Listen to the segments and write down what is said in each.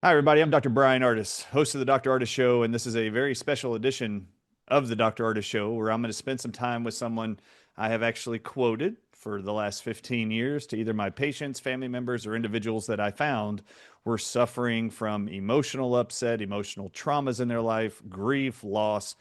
Hi, everybody. I'm Dr. Brian Ardis, host of the Dr. Ardis Show, and this is a very special edition of the Dr. Ardis Show where I'm going to spend some time with someone I have actually quoted for the last 15 years to either my patients, family members, or individuals that I found were suffering from emotional upset, emotional traumas in their life, grief, loss.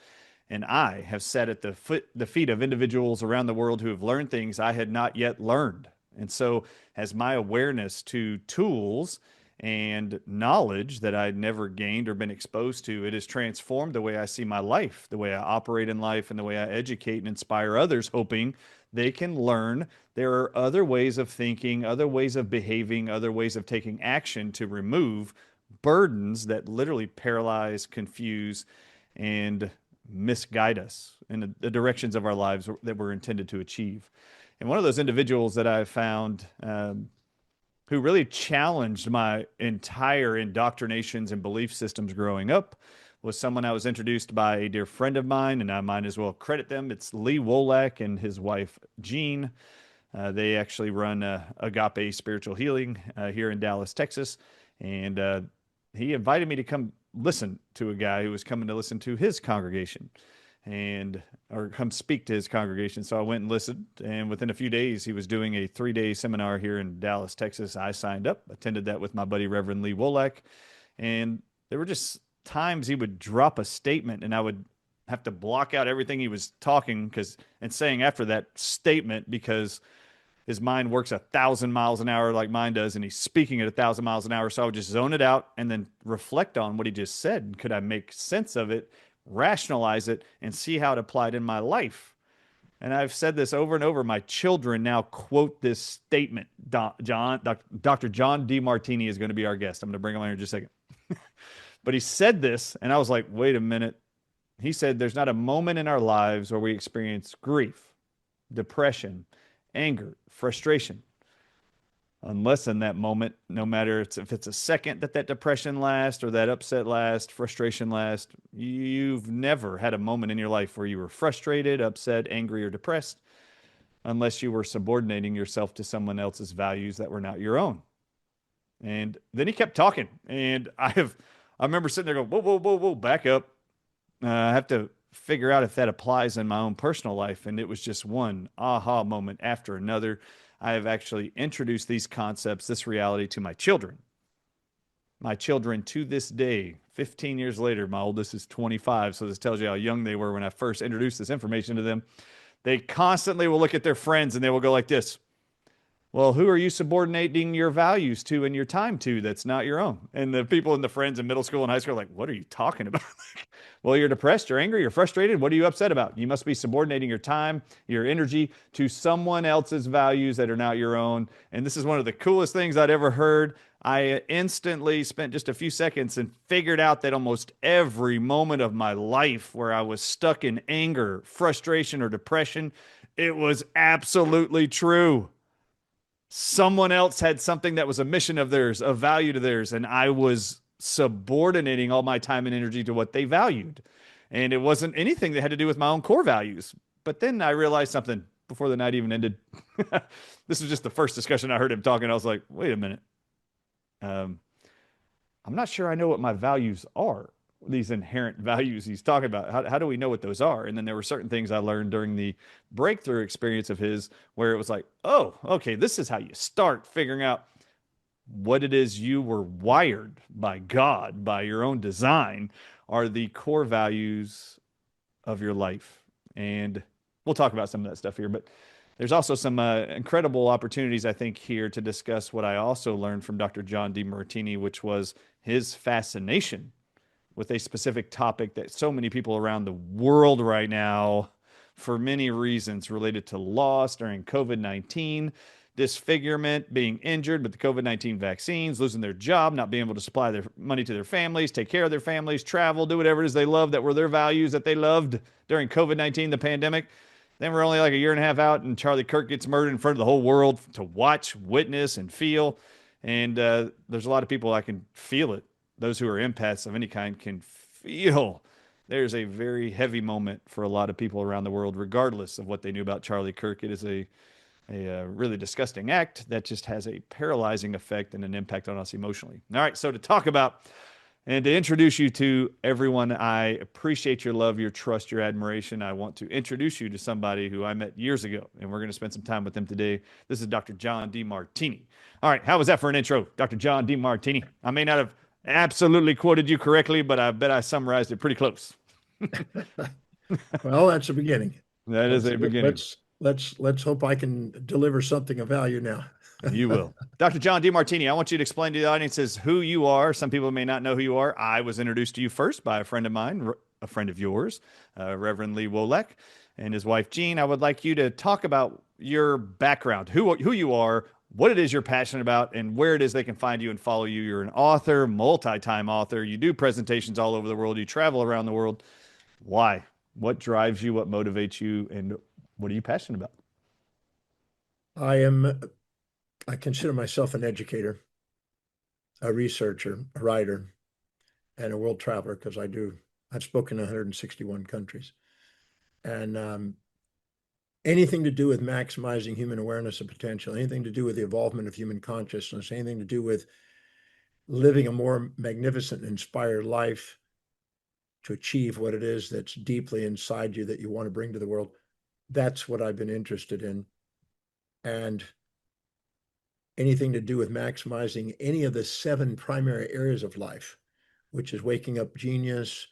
And I have sat at the feet of individuals around the world who have learned things I had not yet learned. And so, as my awareness to tools and knowledge that I'd never gained or been exposed to, it has transformed the way I see my life, the way I operate in life, and the way I educate and inspire others, hoping they can learn there are other ways of thinking, other ways of behaving, other ways of taking action to remove burdens that literally paralyze, confuse, and misguide us in the directions of our lives that we're intended to achieve. And one of those individuals that I found who really challenged my entire indoctrinations and belief systems growing up was someone I was introduced by a dear friend of mine, and I might as well credit them. It's Lee Wolak and his wife, Jean. They actually run Agape Spiritual Healing here in Dallas, Texas. And he invited me to come listen to a guy who was coming to listen to his congregation and or come speak to his congregation. So I went and listened, and within a few days, he was doing a 3-day seminar here in Dallas, Texas. I signed up, attended that with my buddy Reverend Lee Wolak, and there were just times he would drop a statement, and I would have to block out everything he was talking and saying after that statement because his mind works 1,000 miles an hour like mine does, and he's speaking at 1,000 miles an hour. So I would just zone it out and then reflect on what he just said. Could I make sense of it, rationalize it, and see how it applied in my life? And I've said this over and over. My children now quote this statement. Dr. John Demartini is going to be our guest. I'm going to bring him on here in just a second. But he said this, and I was like, wait a minute. He said, there's not a moment in our lives where we experience grief, depression, anger, frustration, unless in that moment, no matter if it's a second that depression lasts or that upset lasts, frustration lasts, you've never had a moment in your life where you were frustrated, upset, angry, or depressed unless you were subordinating yourself to someone else's values that were not your own. And then he kept talking, and I remember sitting there going, whoa, whoa, whoa, whoa, back up. I have to figure out if that applies in my own personal life. And it was just one aha moment after another. I have actually introduced these concepts, this reality to my children. My children to this day, 15 years later, my oldest is 25. So this tells you how young they were when I first introduced this information to them. They constantly will look at their friends and they will go like this. Well, who are you subordinating your values to and your time to that's not your own? And the people and the friends in middle school and high school are like, what are you talking about? Well, you're depressed, you're angry, you're frustrated. What are you upset about? You must be subordinating your time, your energy to someone else's values that are not your own. And this is one of the coolest things I'd ever heard. I instantly spent just a few seconds and figured out that almost every moment of my life where I was stuck in anger, frustration, or depression, it was absolutely true. Someone else had something that was a mission of theirs, a value to theirs, and I was subordinating all my time and energy to what they valued. And it wasn't anything that had to do with my own core values. But then I realized something before the night even ended. This was just the first discussion I heard him talking. I was like, wait a minute. Um, I'm not sure I know what my values are, these inherent values he's talking about. How do we know what those are? And then there were certain things I learned during the breakthrough experience of his where it was like, oh, okay, this is how you start figuring out what it is you were wired by God, by your own design, are the core values of your life. And we'll talk about some of that stuff here, but there's also some incredible opportunities, I think, here to discuss what I also learned from Dr. John Demartini, which was his fascination with a specific topic that so many people around the world right now, for many reasons related to loss during COVID-19, disfigurement, being injured with the COVID-19 vaccines, losing their job, not being able to supply their money to their families, take care of their families, travel, do whatever it is they love that were their values that they loved during COVID-19, the pandemic. Then we're only like a year and a half out, and Charlie Kirk gets murdered in front of the whole world to watch, witness, and feel. And there's a lot of people I can feel it. Those who are empaths of any kind can feel there's a very heavy moment for a lot of people around the world, regardless of what they knew about Charlie Kirk. It is a a really disgusting act that just has a paralyzing effect and an impact on us emotionally. All right, so to talk about and to introduce you to everyone, I appreciate your love, your trust, your admiration. I want to introduce you to somebody who I met years ago, and we're going to spend some time with them today. This is Dr. John Demartini. All right, how was that for an intro, Dr. John Demartini? I may not have absolutely quoted you correctly, but I bet I summarized it pretty close. Well, that's a beginning. That is Let's a beginning. let's hope I can deliver something of value now. You will. Dr. John Demartini, I want you to explain to the audiences who you are. Some people may not know who you are. I was introduced to you first by a friend of mine, a friend of yours, Reverend Lee Wolek, and his wife, Jean. I would like you to talk about your background, who you are, what it is you're passionate about, and where it is they can find you and follow you. You're an author, multi-time author. You do presentations all over the world. You travel around the world. Why? What drives you? What motivates you? And what are you passionate about? I am I consider myself an educator, a researcher, a writer, and a world traveler because I've spoken in 161 countries. And anything to do with maximizing human awareness and potential, anything to do with the evolvement of human consciousness, anything to do with living a more magnificent and inspired life to achieve what it is that's deeply inside you that you want to bring to the world. That's what I've been interested in. And anything to do with maximizing any of the 7 primary areas of life, which is waking up genius,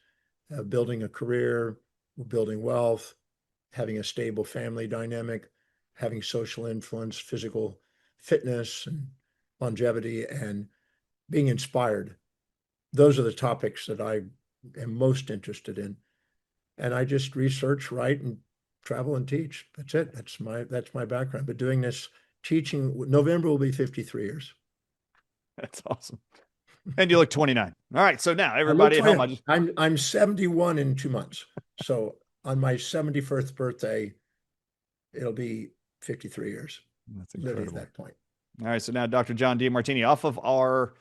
building a career, building wealth, having a stable family dynamic, having social influence, physical fitness, and longevity, and being inspired. Those are the topics that I am most interested in. And I just research, write, and travel and teach. That's it. That's my background. But doing this teaching, November will be 53 years. That's awesome. And you look 29. All right. So now I look everybody at home, 20. I'm 71 in 2 months. So on my 71st birthday, it'll be 53 years that's living at incredible. that point. All right. So now Dr. John Demartini, off of our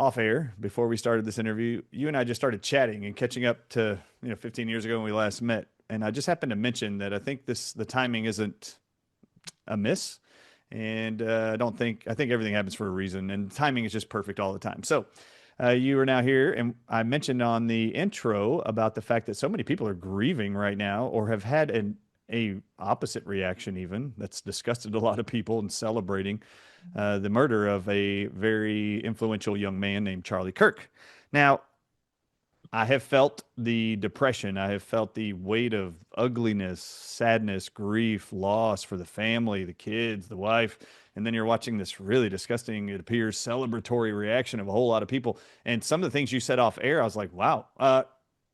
off air before we started this interview, you and I just started chatting and catching up to, 15 years ago when we last met. And I just happened to mention that I think the timing isn't a miss. And I think everything happens for a reason, and timing is just perfect all the time. So you are now here, and I mentioned on the intro about the fact that so many people are grieving right now, or have had a opposite reaction, even that's disgusted a lot of people, and celebrating the murder of a very influential young man named Charlie Kirk. Now, I have felt the depression. I have felt the weight of ugliness, sadness, grief, loss for the family, the kids, the wife. And then you're watching this really disgusting, it appears, celebratory reaction of a whole lot of people. And some of the things you said off air, I was like, wow,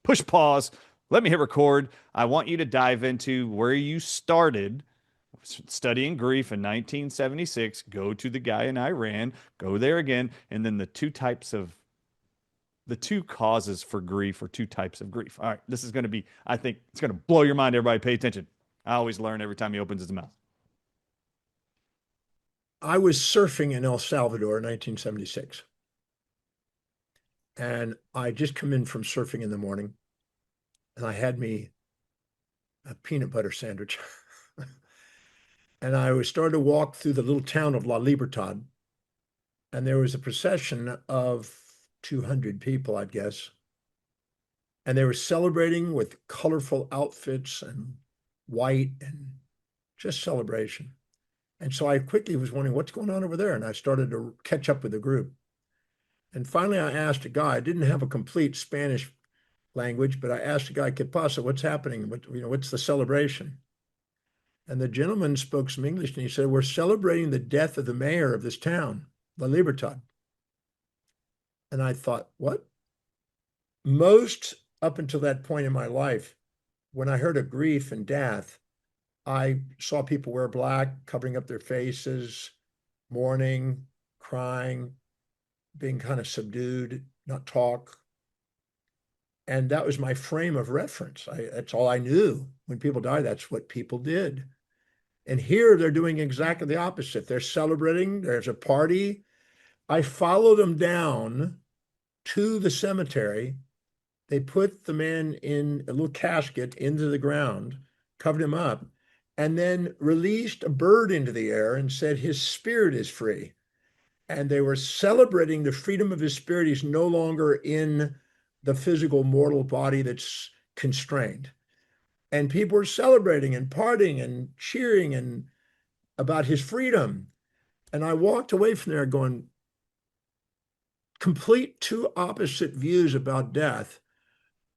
push pause. Let me hit record. I want you to dive into where you started studying grief in 1976. Go to the guy in Iran, go there again. And then the two causes for grief or two types of grief. All right, this is going to be, I think it's going to blow your mind. Everybody pay attention. I always learn every time he opens his mouth. I was surfing in El Salvador in 1976. And I just come in from surfing in the morning, and I had me a peanut butter sandwich. And I was starting to walk through the little town of La Libertad, and there was a procession of 200 people, I'd guess. And they were celebrating with colorful outfits and white and just celebration. And so I quickly was wondering what's going on over there. And I started to catch up with the group. And finally, I asked a guy, I didn't have a complete Spanish language, but I asked a guy, ¿Qué pasa? What's happening? What's the celebration? And the gentleman spoke some English, and he said, we're celebrating the death of the mayor of this town, La Libertad. And I thought, what? Most up until that point in my life, when I heard of grief and death, I saw people wear black, covering up their faces, mourning, crying, being kind of subdued, not talk. And that was my frame of reference. That's all I knew. When people die, that's what people did. And here they're doing exactly the opposite. They're celebrating, there's a party. I followed them down to the cemetery. They put the man in a little casket into the ground, covered him up, and then released a bird into the air and said his spirit is free. And they were celebrating the freedom of his spirit. He's no longer in the physical mortal body that's constrained. And people were celebrating and partying and cheering and about his freedom. And I walked away from there going, complete two opposite views about death.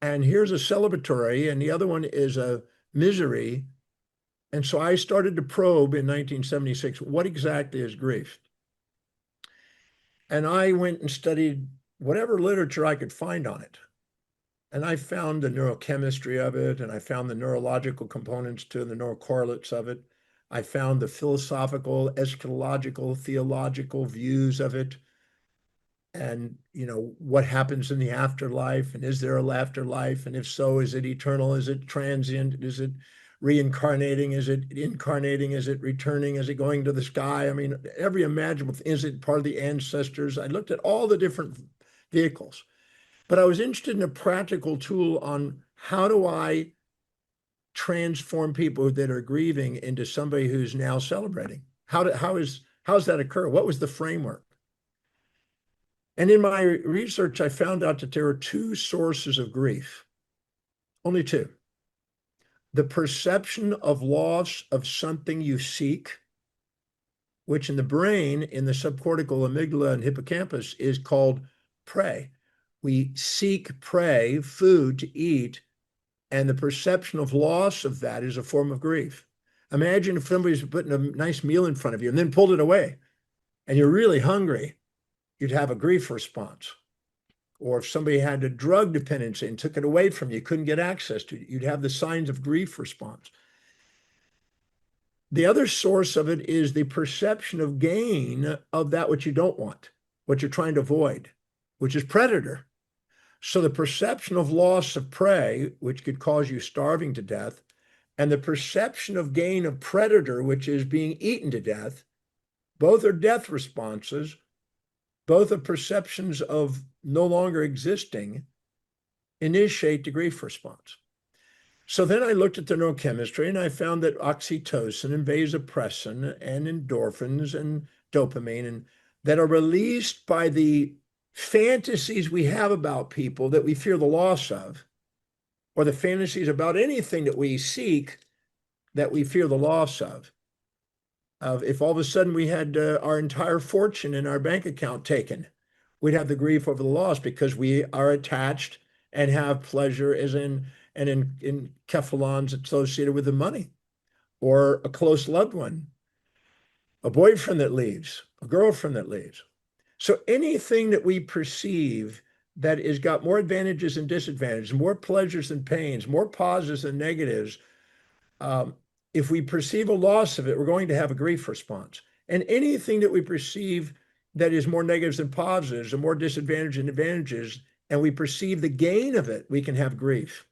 And here's a celebratory, and the other one is a misery. And so I started to probe in 1976, what exactly is grief? And I went and studied whatever literature I could find on it. And I found the neurochemistry of it, and I found the neurological components to the neurocorrelates of it. I found the philosophical, eschatological, theological views of it. And, what happens in the afterlife, and is there a afterlife? And if so, is it eternal? Is it transient? Is it reincarnating? Is it incarnating? Is it returning? Is it going to the sky? I mean, every imaginable, is it part of the ancestors? I looked at all the different vehicles, but I was interested in a practical tool on how do I transform people that are grieving into somebody who's now celebrating? How's that occur? What was the framework? And in my research, I found out that there are two sources of grief, only two. The perception of loss of something you seek, which in the brain, in the subcortical amygdala and hippocampus, is called prey. We seek prey, food to eat, and the perception of loss of that is a form of grief. Imagine if somebody's putting a nice meal in front of you and then pulled it away, and you're really hungry, you'd have a grief response. Or if somebody had a drug dependency and took it away from you, couldn't get access to it, you'd have the signs of grief response. The other source of it is the perception of gain of that which you don't want, what you're trying to avoid, which is predator. So the perception of loss of prey, which could cause you starving to death, and the perception of gain of predator, which is being eaten to death, both are death responses, both are perceptions of no longer existing, initiate the grief response. So then I looked at the neurochemistry and I found that oxytocin and vasopressin and endorphins and dopamine and that are released by the fantasies we have about people that we fear the loss of, or the fantasies about anything that we seek that we fear the loss of. If all of a sudden we had our entire fortune in our bank account taken, we'd have the grief over the loss because we are attached and have pleasure as in cephalons associated with the money, or a close loved one, a boyfriend that leaves, a girlfriend that leaves. So anything that we perceive that has got more advantages and disadvantages, more pleasures and pains, more positives and negatives, if we perceive a loss of it, we're going to have a grief response. And anything that we perceive that is more negatives than positives, or more disadvantages and advantages, and we perceive the gain of it, we can have grief.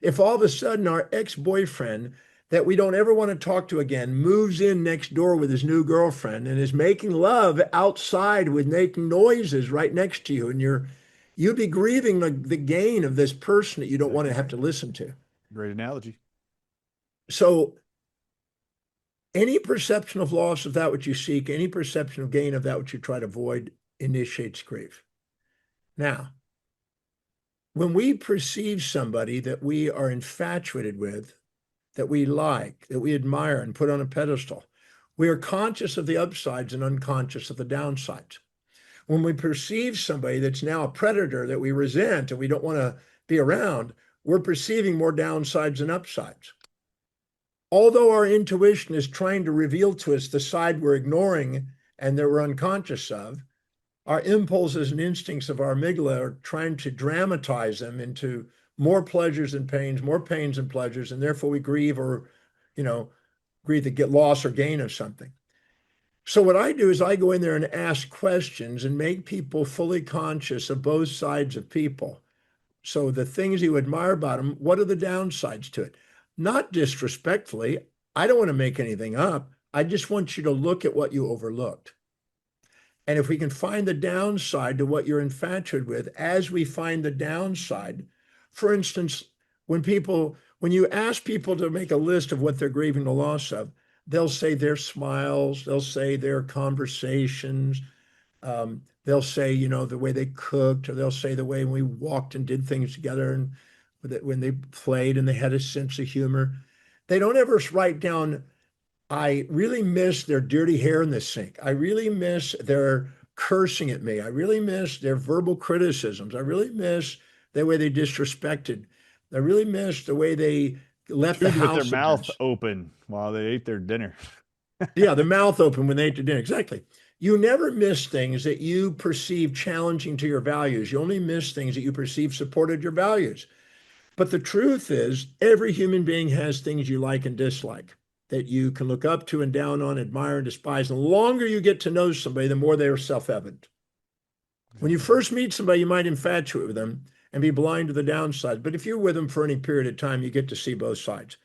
If all of a sudden our ex-boyfriend that we don't ever want to talk to again moves in next door with his new girlfriend and is making love outside with making noises right next to you, and you'd be grieving the gain of this person that you don't want to have to listen to. Great analogy. So any perception of loss of that which you seek, any perception of gain of that which you try to avoid, initiates grief. Now, when we perceive somebody that we are infatuated with, that we like, that we admire and put on a pedestal, we are conscious of the upsides and unconscious of the downsides. When we perceive somebody that's now a predator that we resent and we don't want to be around, we're perceiving more downsides and upsides. Although our intuition is trying to reveal to us the side we're ignoring and that we're unconscious of, our impulses and instincts of our amygdala are trying to dramatize them into more pleasures and pains, more pains and pleasures, and therefore we grieve or, grieve to get loss or gain of something. So what I do is I go in there and ask questions and make people fully conscious of both sides of people. So the things you admire about them, what are the downsides to it? Not disrespectfully. I don't want to make anything up. I just want you to look at what you overlooked. And if we can find the downside to what you're infatuated with, as we find the downside, for instance, when When you ask people to make a list of what they're grieving the loss of, they'll say their smiles, they'll say their conversations, they'll say, the way they cooked, or they'll say the way we walked and did things together, and when they played and they had a sense of humor. They don't ever write down, I really miss their dirty hair in the sink. I really miss their cursing at me. I really miss their verbal criticisms. I really miss the way they disrespected. I really miss the way they left the Chewed with their house a mouth mess. open while they ate their dinner. Yeah, the mouth open when they ate the dinner. Exactly. You never miss things that you perceive challenging to your values. You only miss things that you perceive supported your values. But the truth is, every human being has things you like and dislike that you can look up to and down on, admire and despise. And the longer you get to know somebody, the more they are self-evident. When you Exactly. first meet somebody, you might infatuate with them and be blind to the downside. But if you're with them for any period of time, you get to see both sides.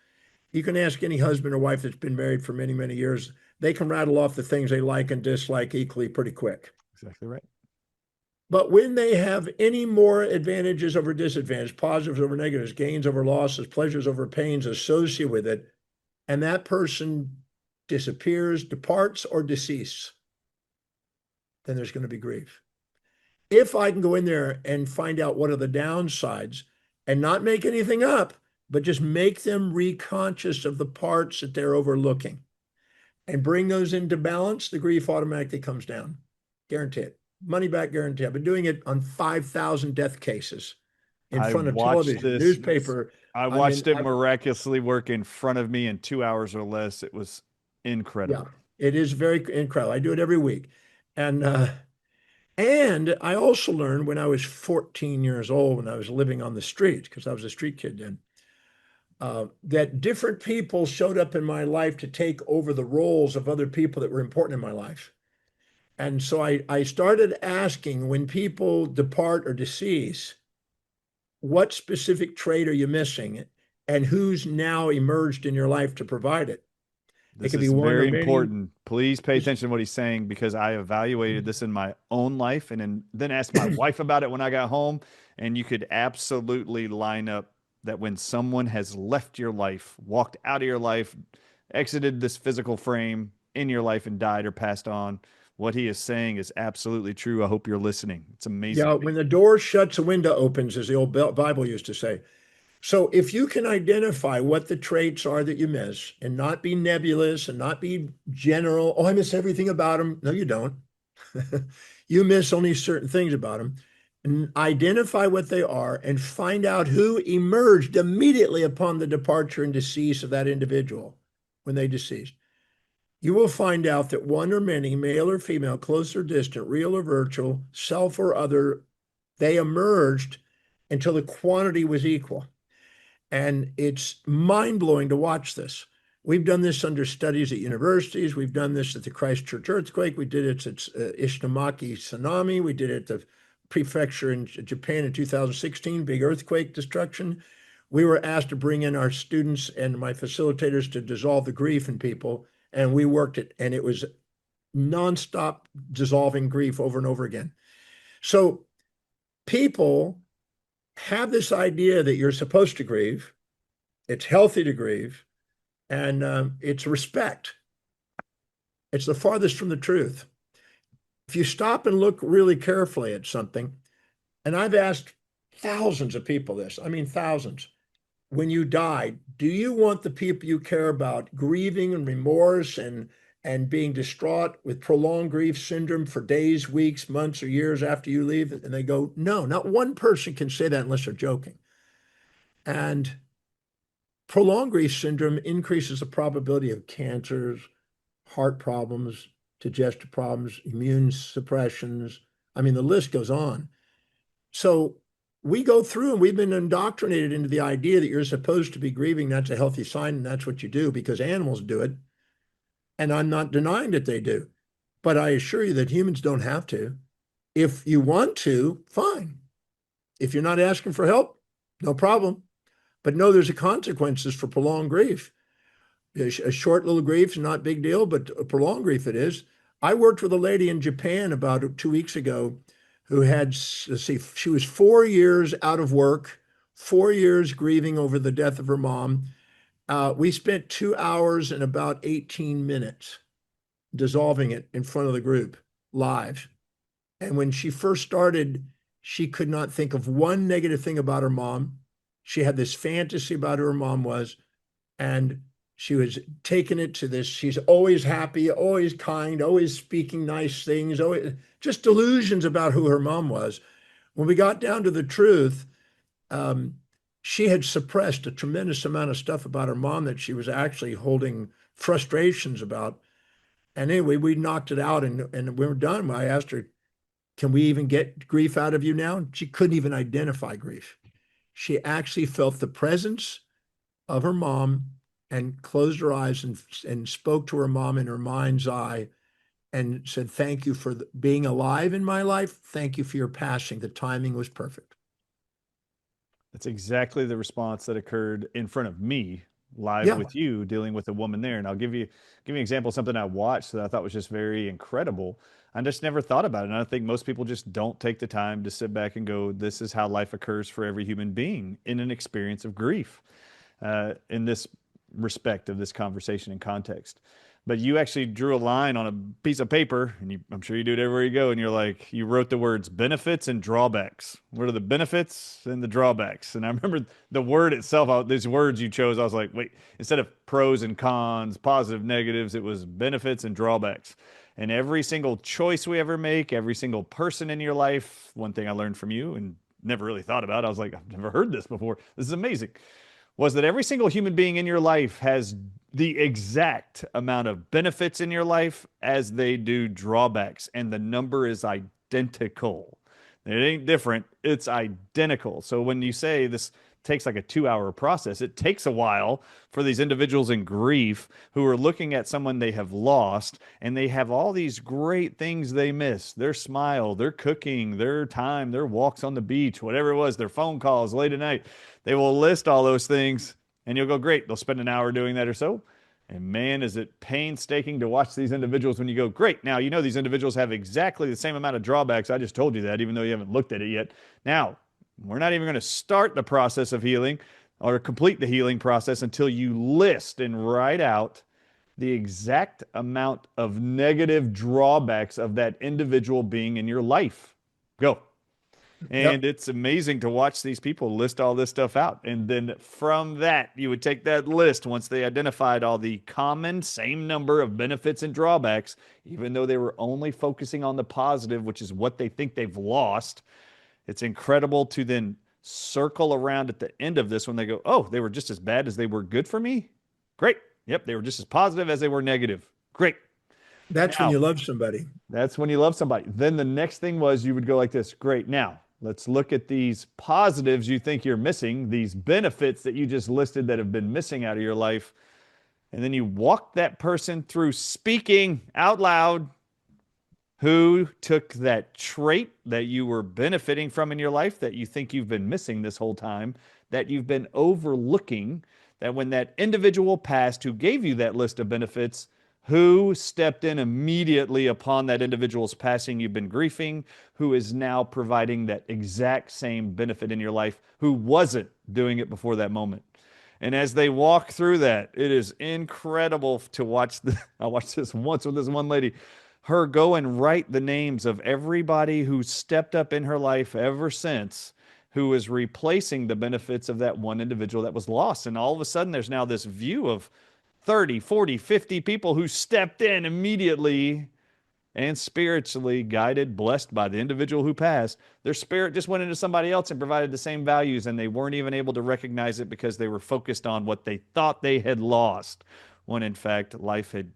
You can ask any husband or wife that's been married for many, many years. They can rattle off the things they like and dislike equally pretty quick. Exactly right. But when they have any more advantages over disadvantages, positives over negatives, gains over losses, pleasures over pains associated with it, and that person disappears, departs, or deceases, then there's going to be grief. If I can go in there and find out what are the downsides and not make anything up, but just make them reconscious of the parts that they're overlooking and bring those into balance, the grief automatically comes down. Guarantee it. Money back guarantee. I've been doing it on 5,000 death cases in I front of watched television, this. newspaper. I I mean, watched it miraculously work in front of me in 2 hours or less. It was yeah, incredible. it is very incredible. I do it every week. And I also learned when I was 14 years old, when I was living on the street, because I was a street kid then, that different people showed up in my life to take over the roles of other people that were important in my life. And so I started asking, when people depart or decease, what specific trait are you missing? And who's now emerged in your life to provide it? It This could be is one or very many. important. Please pay attention to what he's saying because I evaluated this in my own life and then asked my wife about it when I got home. And you could absolutely line up that when someone has left your life, walked out of your life, exited this physical frame in your life and died or passed on, what he is saying is absolutely true. I hope you're listening. It's amazing. Yeah, when the door shuts, a window opens, as the old Bible used to say. So if you can identify what the traits are that you miss and not be nebulous and not be general, oh, I miss everything about them. No, you don't. You miss only certain things about them. And identify what they are and find out who emerged immediately upon the departure and decease of that individual when they deceased. You will find out that one or many, male or female, close or distant, real or virtual, self or other, they emerged until the quantity was equal. And it's mind blowing to watch this. We've done this under studies at universities. We've done this at the Christchurch earthquake. We did it at Ishinomaki tsunami. We did it at the prefecture in Japan in 2016, big earthquake destruction. We were asked to bring in our students and my facilitators to dissolve the grief in people. And we worked it, and it was nonstop dissolving grief over and over again. So people have this idea that you're supposed to grieve. It's healthy to grieve, and it's respect. It's the farthest from the truth. If you stop and look really carefully at something, and I've asked thousands of people this, I mean, thousands, when you die, do you want the people you care about grieving and remorse and being distraught with prolonged grief syndrome for days, weeks, months, or years after you leave? And they go, no, not one person can say that unless they're joking. And prolonged grief syndrome increases the probability of cancers, heart problems, digestive problems, immune suppressions. I mean, the list goes on. So we go through and we've been indoctrinated into the idea that you're supposed to be grieving. That's a healthy sign, and that's what you do because animals do it. And I'm not denying that they do. But I assure you that humans don't have to. If you want to, fine. If you're not asking for help, no problem. But no, there's a consequences for prolonged grief. A short little grief is not a big deal, but a prolonged grief it is. I worked with a lady in Japan about 2 weeks ago who had, let's see, she was 4 years out of work, 4 years grieving over the death of her mom. We spent 2 hours and about 18 minutes dissolving it in front of the group live. And when she first started, she could not think of one negative thing about her mom. She had this fantasy about who her mom was, and she was taking it to this. She's always happy, always kind, always speaking nice things, always just delusions about who her mom was. When we got down to the truth, um, she had suppressed a tremendous amount of stuff about her mom that she was actually holding frustrations about. And anyway, we knocked it out and we were done. I asked her, can we even get grief out of you now? She couldn't even identify grief. She actually felt the presence of her mom and closed her eyes and spoke to her mom in her mind's eye and said, thank you for being alive in my life. Thank you for your passing. The timing was perfect. That's exactly the response that occurred in front of me live Yeah, with you dealing with a woman there. And I'll give you an example of something I watched that I thought was just very incredible. I just never thought about it. And I think most people just don't take the time to sit back and go, this is how life occurs for every human being in an experience of grief, in this respect of this conversation and context. But you actually drew a line on a piece of paper, and I'm sure you do it everywhere you go. And you're like, you wrote the words benefits and drawbacks. What are the benefits and the drawbacks? And I remember the word itself, these words you chose, I was like, wait, instead of pros and cons, positive, negatives, it was benefits and drawbacks. And every single choice we ever make, every single person in your life, one thing I learned from you and never really thought about, I was like, I've never heard this before. This is amazing, was that every single human being in your life has the exact amount of benefits in your life as they do drawbacks, and the number is identical. It ain't different, it's identical. So when you say this takes like a 2 hour process, it takes a while for these individuals in grief who are looking at someone they have lost and they have all these great things they miss: their smile, their cooking, their time, their walks on the beach, whatever it was, their phone calls late at night. They will list all those things and you'll go, great. They'll spend an hour doing that or so. And man, is it painstaking to watch these individuals when you go, great. Now, you know, these individuals have exactly the same amount of drawbacks. I just told you that, even though you haven't looked at it yet. Now, we're not even going to start the process of healing or complete the healing process until you list and write out the exact amount of negative drawbacks of that individual being in your life. Go. And yep. it's amazing to watch these people list all this stuff out. And then from that, you would take that list once they identified all the common same number of benefits and drawbacks, even though they were only focusing on the positive, which is what they think they've lost. It's incredible to then circle around at the end of this when they go, oh, they were just as bad as they were good for me. Great. Yep. They were just as positive as they were negative. Great. That's when Now, you love somebody. that's when you love somebody. Then the next thing was you would go like this. Great. Now, let's look at these positives you think you're missing, these benefits that you just listed that have been missing out of your life. And then you walk that person through speaking out loud who took that trait that you were benefiting from in your life that you think you've been missing this whole time, that you've been overlooking, that when that individual passed who gave you that list of benefits, who stepped in immediately upon that individual's passing you've been grieving, who is now providing that exact same benefit in your life, who wasn't doing it before that moment. And as they walk through that, it is incredible to watch. I watched this once with this one lady, her go and write the names of everybody who stepped up in her life ever since, who is replacing the benefits of that one individual that was lost. And all of a sudden, there's now this view of 30, 40, 50 people who stepped in immediately and spiritually guided, blessed by the individual who passed. Their spirit just went into somebody else and provided the same values, and they weren't even able to recognize it because they were focused on what they thought they had lost, when in fact life had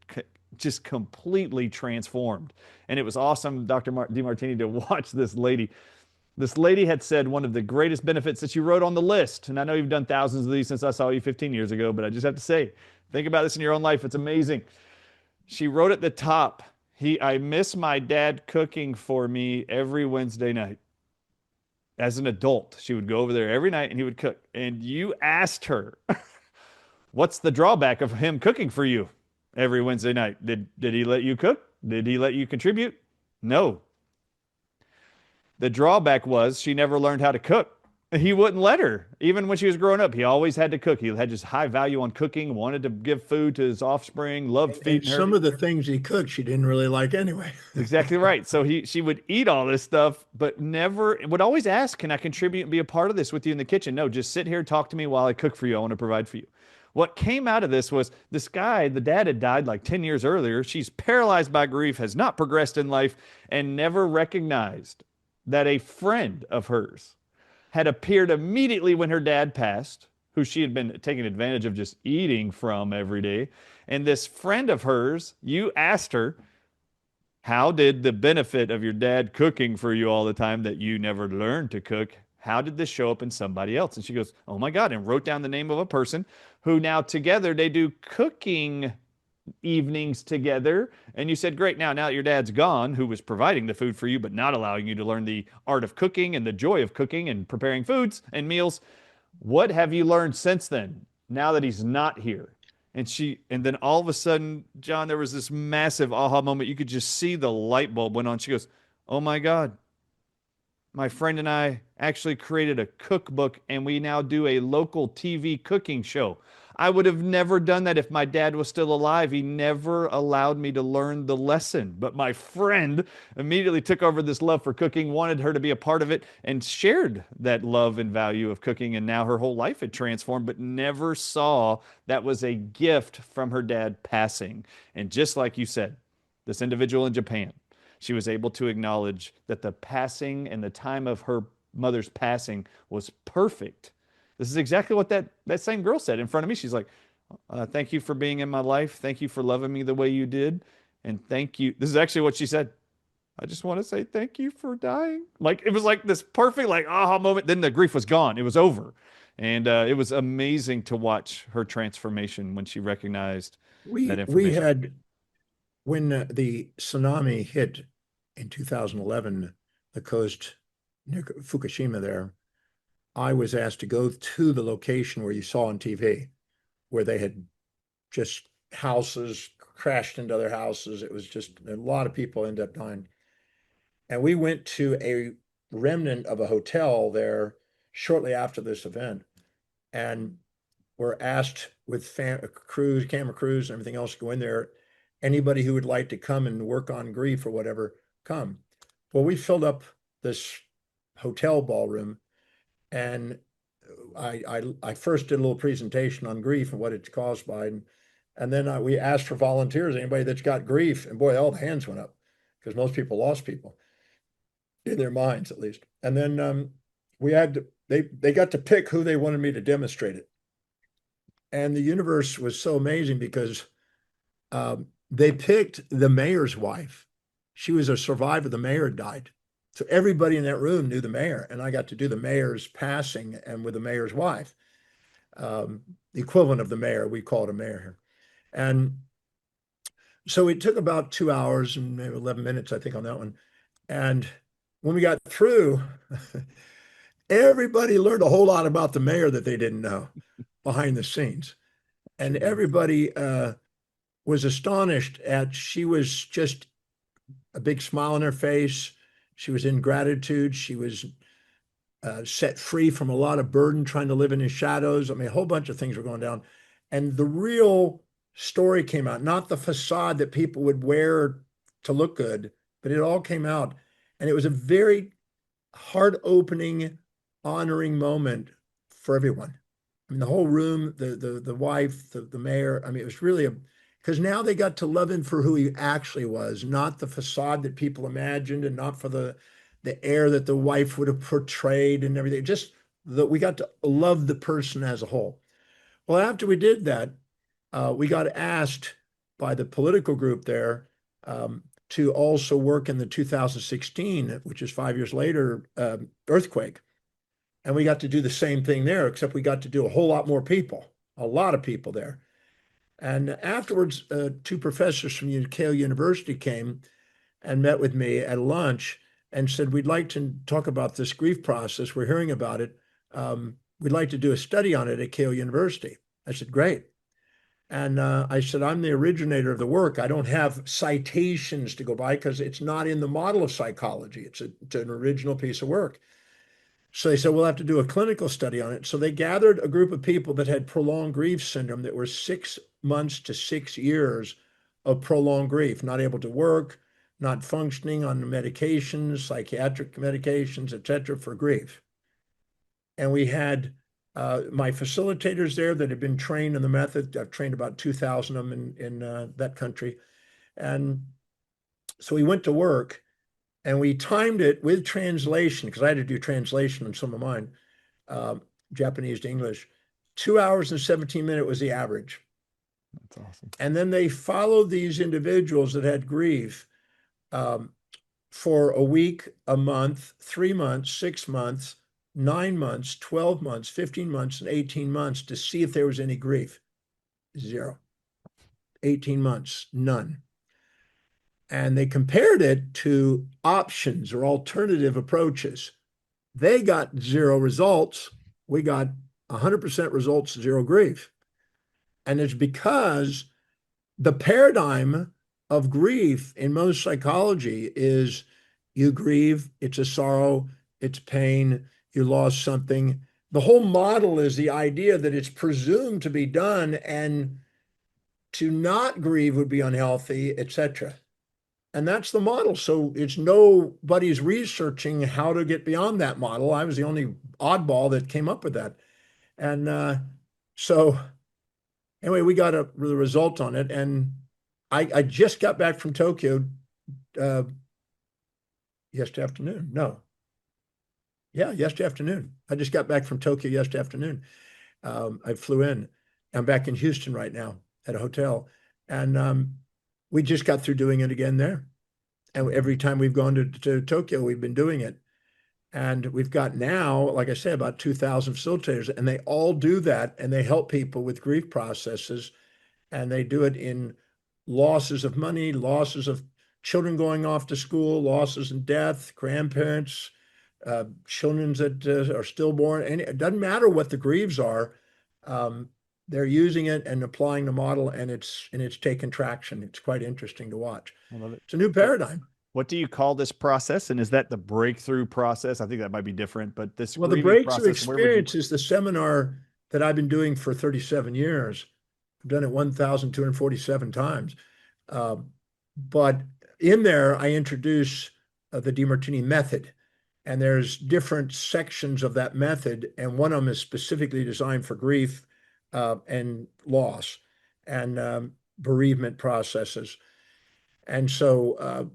just completely transformed. And it was awesome, Dr. Demartini, to watch this lady. This lady had said one of the greatest benefits that you wrote on the list. And I know you've done thousands of these since I saw you 15 years ago, but I just have to say, think about this in your own life. It's amazing. She wrote at the top, I miss my dad cooking for me every Wednesday night. As an adult, she would go over there every night and he would cook. And you asked her, what's the drawback of him cooking for you every Wednesday night? Did he let you cook? Did he let you contribute? No. The drawback was she never learned how to cook. he wouldn't let her. Even when she was growing up, he always had to cook. He had just high value on cooking, wanted to give food to his offspring, loved And feeding her. some of the things he cooked, she didn't really like anyway. Exactly right. So she would eat all this stuff, but never would always ask, "Can I contribute and be a part of this with you in the kitchen?" No, just sit here, talk to me while I cook for you. I want to provide for you. What came out of this was this guy, the dad had died like 10 years earlier. She's paralyzed by grief, has not progressed in life, and never recognized that a friend of hers had appeared immediately when her dad passed, who she had been taking advantage of just eating from every day. And this friend of hers, you asked her, how did the benefit of your dad cooking for you all the time that you never learned to cook, how did this show up in somebody else? And she goes, oh my God, and wrote down the name of a person who now together they do cooking evenings together. And you said, great, now that your dad's gone, who was providing the food for you, but not allowing you to learn the art of cooking and the joy of cooking and preparing foods and meals, what have you learned since then, now that he's not here? And then all of a sudden, John, there was this massive aha moment. You could just see the light bulb went on. She goes, oh my God, my friend and I actually created a cookbook and we now do a local TV cooking show. I would have never done that if my dad was still alive. He never allowed me to learn the lesson. But my friend immediately took over this love for cooking, wanted her to be a part of it, and shared that love and value of cooking. And now her whole life had transformed, but never saw that was a gift from her dad passing. And just like you said, this individual in Japan, she was able to acknowledge that the passing and the time of her mother's passing was perfect. This is exactly what that same girl said in front of me. She's like, thank you for being in my life. Thank you for loving me the way you did. And thank you. This is actually what she said. I just want to say thank you for dying. Like it was like this perfect, like, aha moment. Then the grief was gone. It was over. And it was amazing to watch her transformation when she recognized that We information. had when the tsunami hit in 2011, the coast near Fukushima there, I was asked to go to the location where you saw on TV, where they had just houses crashed into other houses. It was just a lot of people ended up dying. And we went to a remnant of a hotel there shortly after this event and were asked with crews, camera crews, and everything else to go in there. Anybody who would like to come and work on grief or whatever, come. Well, we filled up this hotel ballroom, and I first did a little presentation on grief and what it's caused by, and then we asked for volunteers, anybody that's got grief, and boy, all the hands went up because most people lost people in their minds at least. And then we had to, they got to pick who they wanted me to demonstrate it. And the universe was so amazing because they picked the mayor's wife. She was a survivor. The mayor died. So everybody in that room knew the mayor. And I got to do the mayor's passing and with the mayor's wife, the equivalent of the mayor. We call it a mayor here. And so it took about 2 hours and maybe 11 minutes, I think, on that one. And when we got through, everybody learned a whole lot about the mayor that they didn't know behind the scenes. And Jeez. everybody was astonished at she was just a big smile on her face. She was in gratitude. She was set free from a lot of burden trying to live in his shadows. I mean, a whole bunch of things were going down. And the real story came out, not the facade that people would wear to look good, but it all came out. And it was a very heart opening, honoring moment for everyone. I mean, the whole room, the wife, the mayor. I mean, it was really because now they got to love him for who he actually was, not the facade that people imagined, and not for the air that the wife would have portrayed and everything. Just that we got to love the person as a whole. Well, after we did that, we got asked by the political group there to also work in the 2016, which is 5 years later, earthquake. And we got to do the same thing there, except we got to do a whole lot more people, a lot of people there. And afterwards, two professors from Yale University came and met with me at lunch and said, we'd like to talk about this grief process. We're hearing about it. We'd like to do a study on it at Yale University. I said, great. And I said, I'm the originator of the work. I don't have citations to go by because it's not in the model of psychology. It's an original piece of work. So they said, we'll have to do a clinical study on it. So they gathered a group of people that had prolonged grief syndrome that were 6 months to 6 years of prolonged grief, not able to work, not functioning on the medications, psychiatric medications, et cetera, for grief. And we had my facilitators there that had been trained in the method. I've trained about 2,000 of them in that country. And so we went to work and we timed it with translation because I had to do translation on some of mine, uh, Japanese to English. 2 hours and 17 minutes was the average. That's awesome. And then they followed these individuals that had grief um, for a week, a month, 3 months, 6 months, 9 months, 12 months, 15 months, and 18 months to see if there was any grief. Zero. 18 months, none. And they compared it to options or alternative approaches. They got zero results. We got 100% results, zero grief. And it's because the paradigm of grief in most psychology is you grieve, it's a sorrow, it's pain, you lost something. The whole model is the idea that it's presumed to be done and to not grieve would be unhealthy, etc. And that's the model. So it's nobody's researching how to get beyond that model. I was the only oddball that came up with that. And so anyway, we got the result on it. And I just got back from Tokyo uh, yesterday afternoon. No. Yeah, yesterday afternoon. I just got back from Tokyo yesterday afternoon. I flew in. I'm back in Houston right now at a hotel. And we just got through doing it again there. And every time we've gone to Tokyo, we've been doing it. And we've got now, like I say, about 2,000 facilitators, and they all do that. And they help people with grief processes. And they do it in losses of money, losses of children going off to school, losses in death, grandparents, children that are stillborn. And it doesn't matter what the grieves are. Um, they're using it and applying the model, and it's taken traction. It's quite interesting to watch. I love it. It's a new What, paradigm. what do you call this process? And is that the breakthrough process? I think that might be different, but this Well, the grieving breakthrough process, where would you? experience is the seminar that I've been doing for 37 years. I've done it 1,247 times. Uh, but in there, I introduce the Demartini method. And there's different sections of that method. And one of them is specifically designed for grief and loss and bereavement processes. And so,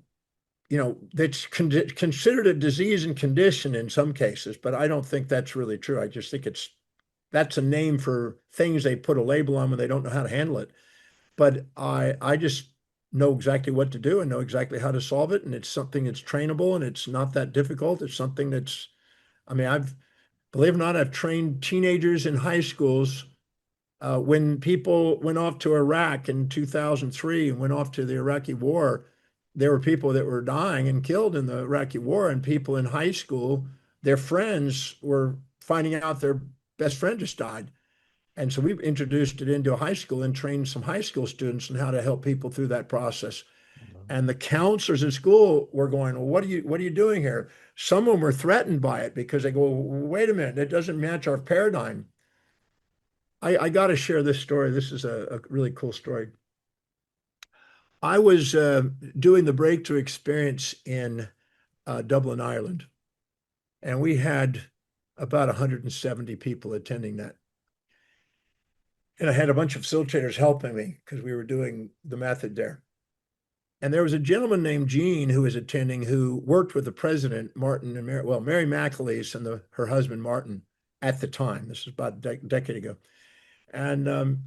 that's considered a disease and condition in some cases, but I don't think that's really true. I just think that's a name for things they put a label on when they don't know how to handle it. But I just know exactly what to do and know exactly how to solve it. And it's something that's trainable and it's not that difficult. It's something that's, I mean, believe it or not, I've trained teenagers in high schools. When people went off to Iraq in 2003 and went off to the Iraqi war, there were people that were dying and killed in the Iraqi war, and people in high school, their friends were finding out their best friend just died. And so we introduced it into high school and trained some high school students on how to help people through that process. And the counselors in school were going, well, what are you doing here? Some of them were threatened by it because they go, wait a minute, it doesn't match our paradigm. I got to share this story. This is a really cool story. I was doing the breakthrough experience in Dublin, Ireland, and we had about 170 people attending that. And I had a bunch of facilitators helping me because we were doing the method there. And there was a gentleman named Gene who was attending who worked with the president, Martin and Mary McAleese and her husband, Martin, at the time. This was about a decade ago. And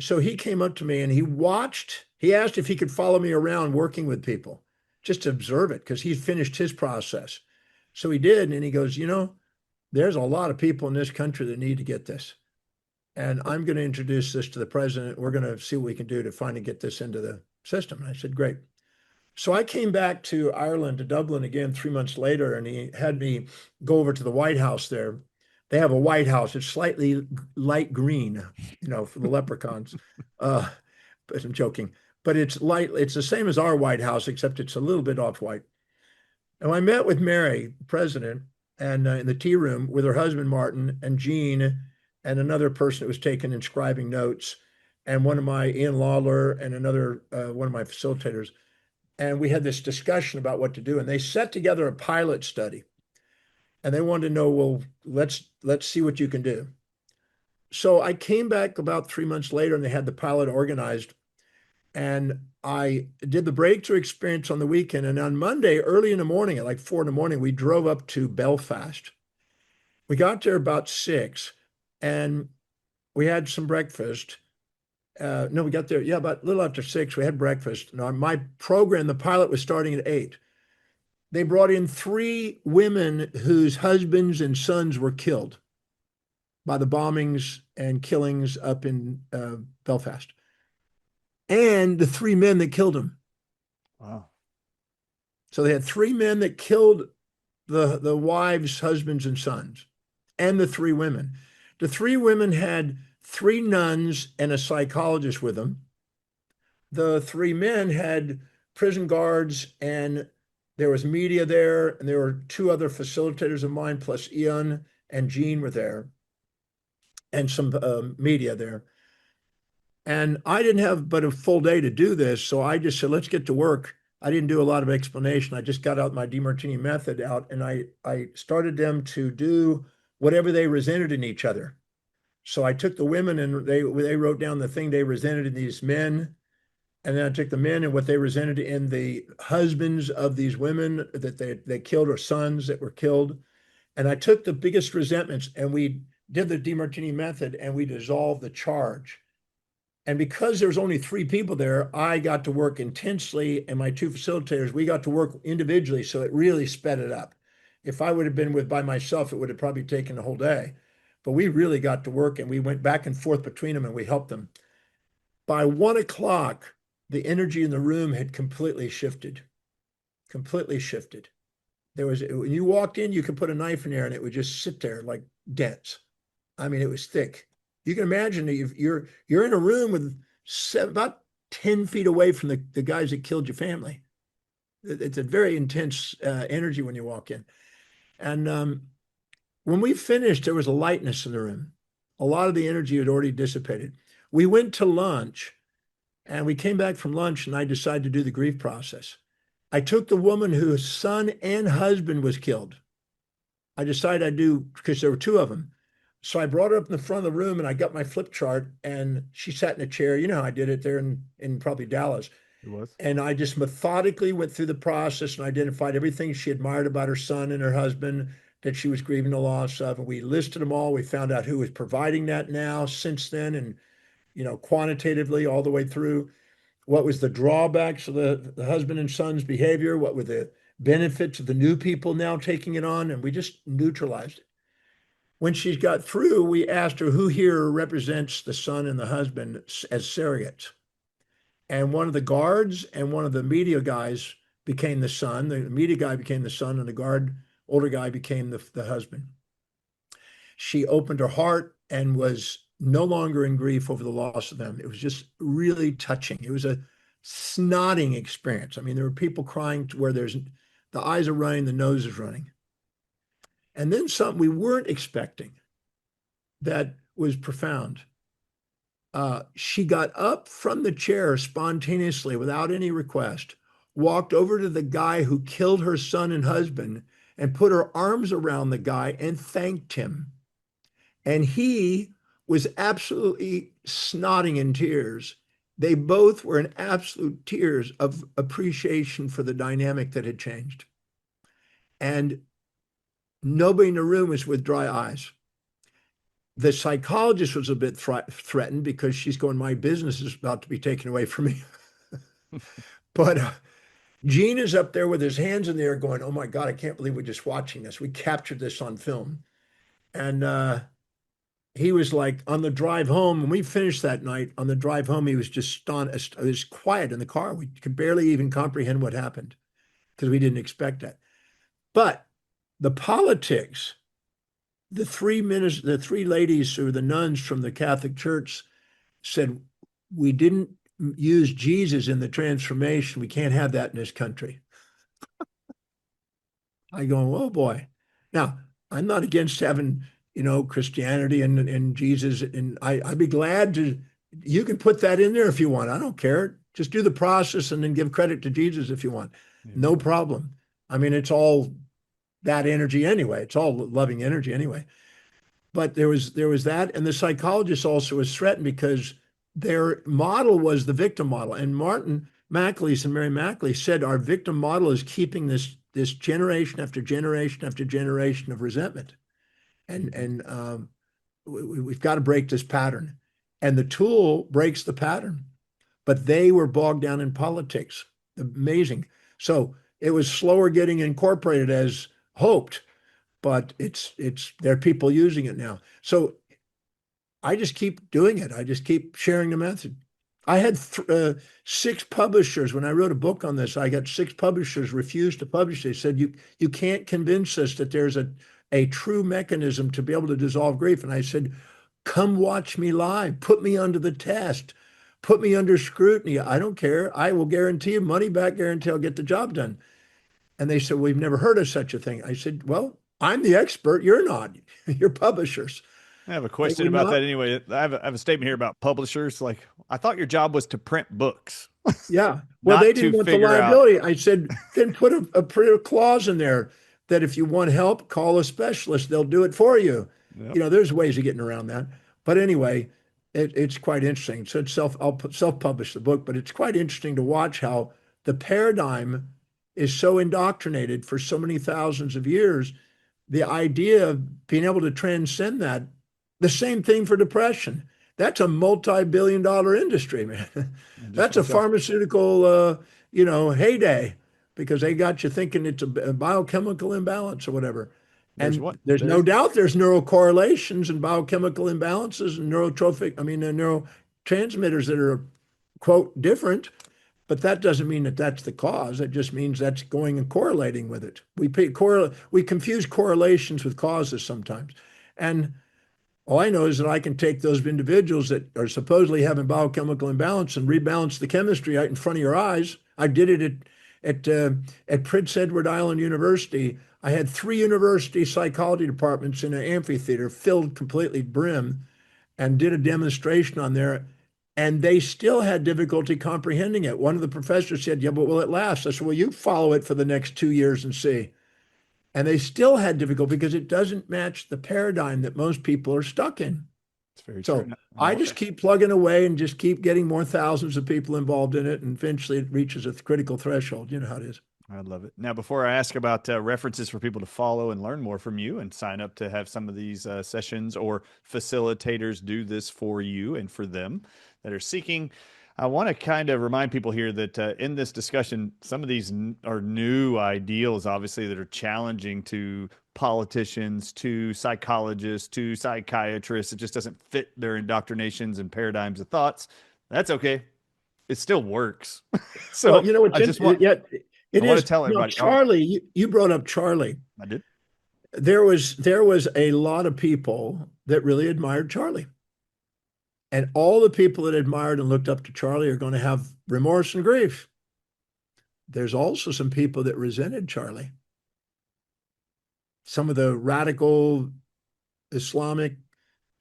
so he came up to me and he asked if he could follow me around working with people, just to observe it, because he'd finished his process. So he did. And he goes, there's a lot of people in this country that need to get this. And I'm going to introduce this to the president. We're going to see what we can do to finally get this into the system. And I said, great. So I came back to Ireland, to Dublin again 3 months later, and he had me go over to the White House there. They have a White House. It's slightly light green, for the leprechauns. But I'm joking. But it's light. It's the same as our White House, except it's a little bit off-white. And I met with Mary, the president, and in the tea room with her husband, Martin, and Jean, and another person that was taking and scribing notes, and one of my Ian Lawler and another one of my facilitators. And we had this discussion about what to do. And they set together a pilot study, and they wanted to know, well, let's see what you can do. So I came back about 3 months later, and they had the pilot organized, and I did the breakthrough experience on the weekend. And on Monday, early in the morning, at like 4 in the morning, we drove up to Belfast. We got there about 6, and we had some breakfast. No, we got there, yeah, about a little after 6. We had breakfast. Now, my program, the pilot, was starting at 8. They brought in 3 women whose husbands and sons were killed by the bombings and killings up in Belfast, and the 3 men that killed them. Wow. So they had 3 men that killed the wives, husbands, and sons, and the 3 women. The 3 women had 3 nuns and a psychologist with them. The 3 men had prison guards, and there was media there, and there were 2 other facilitators of mine, plus Ian and Jean were there, and some media there. And I didn't have but a full day to do this, so I just said, let's get to work. I didn't do a lot of explanation. I just got out my Demartini method out, and I started them to do whatever they resented in each other. So I took the women, and they wrote down the thing they resented in these men. And then I took the men and what they resented in the husbands of these women that they killed, or sons that were killed. And I took the biggest resentments, and we did the Demartini method, and we dissolved the charge. And because there was only 3 people there, I got to work intensely, and my 2 facilitators, we got to work individually. So it really sped it up. If I would have been by myself, it would have probably taken the whole day. But we really got to work, and we went back and forth between them, and we helped them. By 1 o'clock, the energy in the room had completely shifted. Completely shifted. When you walked in, you could put a knife in there and it would just sit there like dense. I mean, it was thick. You can imagine you're in a room with about 10 feet away from the guys that killed your family. It's a very intense energy when you walk in. And when we finished, there was a lightness in the room. A lot of the energy had already dissipated. We went to lunch, and we came back from lunch, and I decided to do the grief process. I took the woman whose son and husband was killed. I decided I'd do, because there were 2 of them. So I brought her up in the front of the room, and I got my flip chart, and she sat in a chair. You know how I did it there in probably Dallas. It was. And I just methodically went through the process and identified everything she admired about her son and her husband that she was grieving the loss of. And we listed them all. We found out who was providing that now, since then, and quantitatively all the way through. What was the drawbacks of the husband and son's behavior? What were the benefits of the new people now taking it on? And we just neutralized it. When she got through, we asked her who here represents the son and the husband as surrogates. And one of the guards and one of the media guys became the son. The media guy became the son, and the older guy became the husband. She opened her heart and was no longer in grief over the loss of them. It was just really touching. It was a snotting experience. I mean, there were people crying to where the eyes are running, the nose is running. And then something we weren't expecting that was profound. She got up from the chair spontaneously without any request, walked over to the guy who killed her son and husband, and put her arms around the guy and thanked him. And he was absolutely snotting in tears. They both were in absolute tears of appreciation for the dynamic that had changed. And nobody in the room was with dry eyes. The psychologist was a bit threatened because she's going, my business is about to be taken away from me. But Gene is up there with his hands in the air going, oh my God, I can't believe we're just watching this. We captured this on film. And he was like, on the drive home, when we finished that night, on the drive home, he was just stunned. It was quiet in the car. We could barely even comprehend what happened because we didn't expect that. But the politics, the 3 ladies who were the nuns from the Catholic Church said, we didn't use Jesus in the transformation. We can't have that in this country. I go, oh boy. Now, I'm not against having, Christianity and Jesus, and I'd be glad to. You can put that in there if you want. I don't care. Just do the process and then give credit to Jesus if you want. No Amen. problem. I mean, it's all that energy anyway. It's all loving energy anyway. But there was that, and the psychologist also was threatened because their model was the victim model. And Martin McLeese and Mary McLeese said our victim model is keeping this generation after generation after generation of resentment, and Mhm. we've got to break this pattern. And the tool breaks the pattern, but they were bogged down in politics. Amazing. So it was slower getting incorporated as hoped, but it's there are people using it now. So I just keep doing it. I just keep sharing the method. I had 6 publishers when I wrote a book on this. I got 6 publishers refused to publish. They said you can't convince us that there's a true mechanism to be able to dissolve grief. And I said, come watch me live. Put me under the test. Put me under scrutiny. I don't care. I will guarantee you money back guarantee I'll get the job done. And they said, we've never heard of such a thing. I said, well, I'm the expert. You're not. You're publishers. I have a They question would about not. that anyway. I have a statement here about publishers. Like, I thought your job was to print books, Yeah. Well, they not didn't to want the figure out. liability. I said, then put a clause in there that if you want help, call a specialist. They'll do it for you. Yep. There's ways of getting around that. But anyway, it's quite interesting. So I'll self-publish the book, but it's quite interesting to watch how the paradigm is so indoctrinated for so many thousands of years. The idea of being able to transcend that, the same thing for depression. That's a multi-billion-dollar industry, man. And just That's a myself. pharmaceutical, heyday because they got you thinking it's a biochemical imbalance or whatever. There's And what there's no there's doubt there's neurocorrelations and biochemical imbalances and neurotransmitters that are, quote, different, but that doesn't mean that that's the cause. It just means that's going and correlating with it. We confuse correlations with causes sometimes. And all I know is that I can take those individuals that are supposedly having biochemical imbalance and rebalance the chemistry right in front of your eyes. I did it at Prince Edward Island University. I had 3 university psychology departments in an amphitheater filled completely brim, and did a demonstration on there. And they still had difficulty comprehending it. One of the professors said, "Yeah, but will it last?" I said, "Well, you follow it for the next 2 years and see." And they still had difficulty because it doesn't match the paradigm that most people are stuck in. it's very true. So I I love just it. keep plugging away and just keep getting more thousands of people involved in it. And eventually it reaches a critical threshold. You know how it is. I love it. Now, before I ask about references for people to follow and learn more from you and sign up to have some of these sessions or facilitators do this for you and for them that are seeking, I want to kind of remind people here that in this discussion, some of these are new ideals, obviously, that are challenging to politicians, to psychologists, to psychiatrists. It just doesn't fit their indoctrinations and paradigms of thoughts. That's okay. It still works. Well, So it's I just want yeah, I it want to is. tell everybody. Oh, Charlie, you brought up Charlie. I did. There was a lot of people that really admired Charlie. And all the people that admired and looked up to Charlie are going to have remorse and grief. There's also some people that resented Charlie. Some of the radical Islamic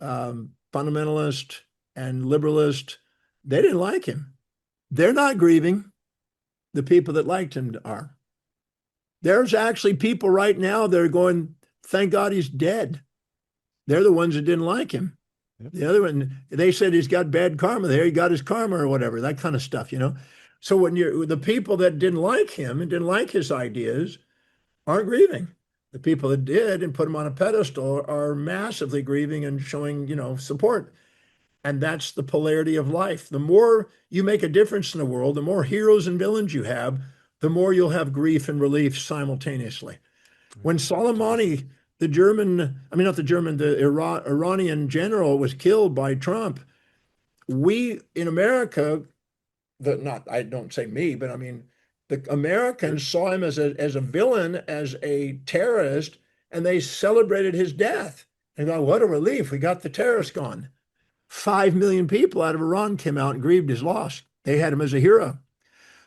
fundamentalist and liberalist, they didn't like him. They're not grieving. The people that liked him are. There's actually people right now that are going, thank God he's dead. They're the ones that didn't like him. Yep. The other one, they said he's got bad karma there. He got his karma or whatever, that kind of stuff. So when you're the people that didn't like him and didn't like his ideas aren't grieving. The people that did and put him on a pedestal are massively grieving and showing, support. And that's the polarity of life. The more you make a difference in the world, the more heroes and villains you have, the more you'll have grief and relief simultaneously. When Soleimani, the German, I mean, not the German, the Iranian general was killed by Trump, we in America, I don't say me, but I mean, the Sure. Americans saw him as a villain, as a terrorist, and they celebrated his death. And go, what a relief. We got the terrorist gone. 5 million people out of Iran came out and grieved his loss. They had him as a hero.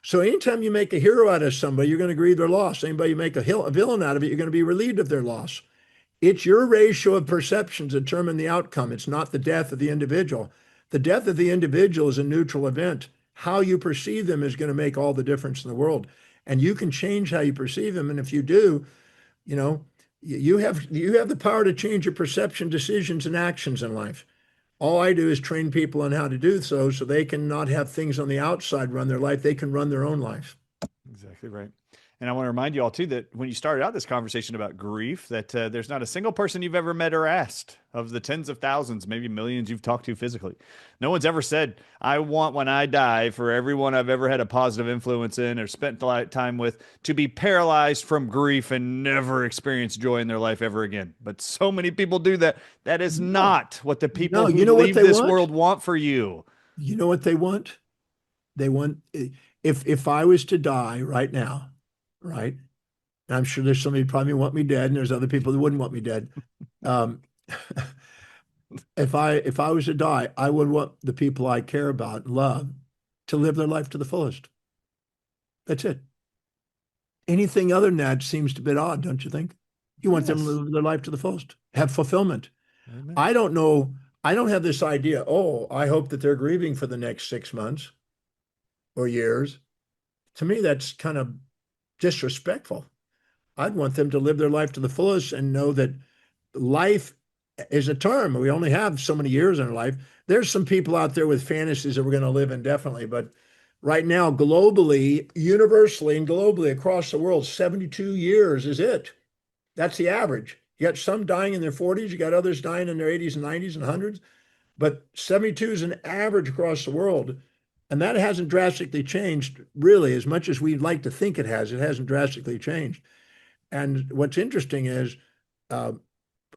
So anytime you make a hero out of somebody, you're going to grieve their loss. Anybody you make a villain out of it, you're going to be relieved of their loss. It's your ratio of perceptions determine the outcome. It's not the death of the individual. The death of the individual is a neutral event. How you perceive them is going to make all the difference in the world. And you can change how you perceive them. And if you do, you know, you have the power to change your perception, decisions, and actions in life. All I do is train people on how to do so they can not have things on the outside run their life. They can run their own life. Exactly right. And I want to remind you all too that when you started out this conversation about grief, that there's not a single person you've ever met or asked of the tens of thousands, maybe millions you've talked to physically. No one's ever said, "I want when I die for everyone I've ever had a positive influence in or spent time with to be paralyzed from grief and never experience joy in their life ever again." But so many people do that. That is No, not what the people no, who you know what leave they this want? world want for you. You know what they want? They want if I was to die right now, right? And I'm sure there's somebody who probably want me dead, and there's other people that wouldn't want me dead. Um, if I was to die, I would want the people I care about and love to live their life to the fullest. That's it. Anything other than that seems a bit odd, don't you think? You want them to Yes. live their life to the fullest, have fulfillment. Amen. I don't know. I don't have this idea, oh, I hope that they're grieving for the next 6 months or years. To me, that's kind of disrespectful. I'd want them to live their life to the fullest and know that life is a term. We only have so many years in our life. There's some people out there with fantasies that we're going to live indefinitely, but right now, globally, universally, and globally across the world, 72 years is it. That's the average. You got some dying in their 40s, you got others dying in their 80s and 90s and hundreds, but 72 is an average across the world. And that hasn't drastically changed, really, as much as we'd like to think it has. It hasn't drastically changed. And what's interesting is, uh,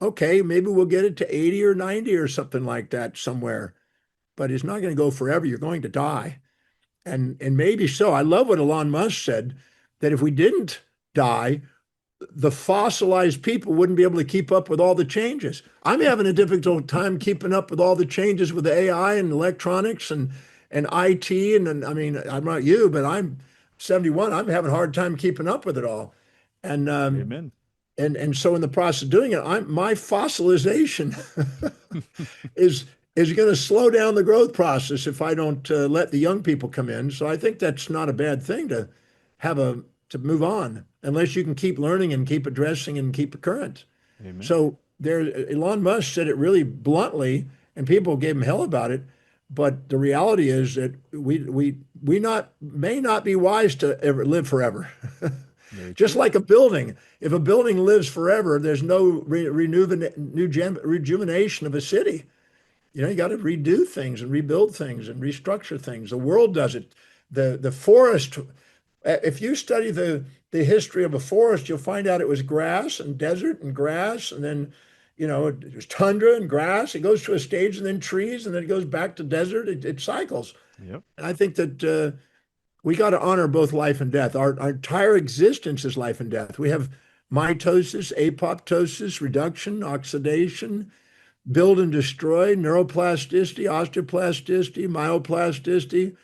okay, maybe we'll get it to 80 or 90 or something like that somewhere, but it's not going to go forever. You're going to die. And maybe so. I love what Elon Musk said, that if we didn't die, the fossilized people wouldn't be able to keep up with all the changes. I'm having a difficult time keeping up with all the changes with AI and electronics and IT and I mean I'm not you, but I'm 71. I'm having a hard time keeping up with it all. And Amen. so in the process of doing it, my fossilization is is going to slow down the growth process if I don't let the young people come in. So I think that's not a bad thing to have a to move on, unless you can keep learning and keep addressing and keep it current. Amen. So there, Elon Musk said it really bluntly, and people gave him hell about it. But the reality is that we not may not be wise to ever live forever. Very Just true. like a building, if a building lives forever, there's no rejuvenation of a city. You got to redo things and rebuild things and restructure things. The world does it. The forest. If you study the history of a forest, you'll find out it was grass and desert and grass, and then it was tundra and grass. It goes to a stage, and then trees, and then it goes back to desert. It cycles. Yep. And I think that we got to honor both life and death. Our entire existence is life and death. We have mitosis, apoptosis, reduction, oxidation, build and destroy, neuroplasticity, osteoplasticity, myoplasticity.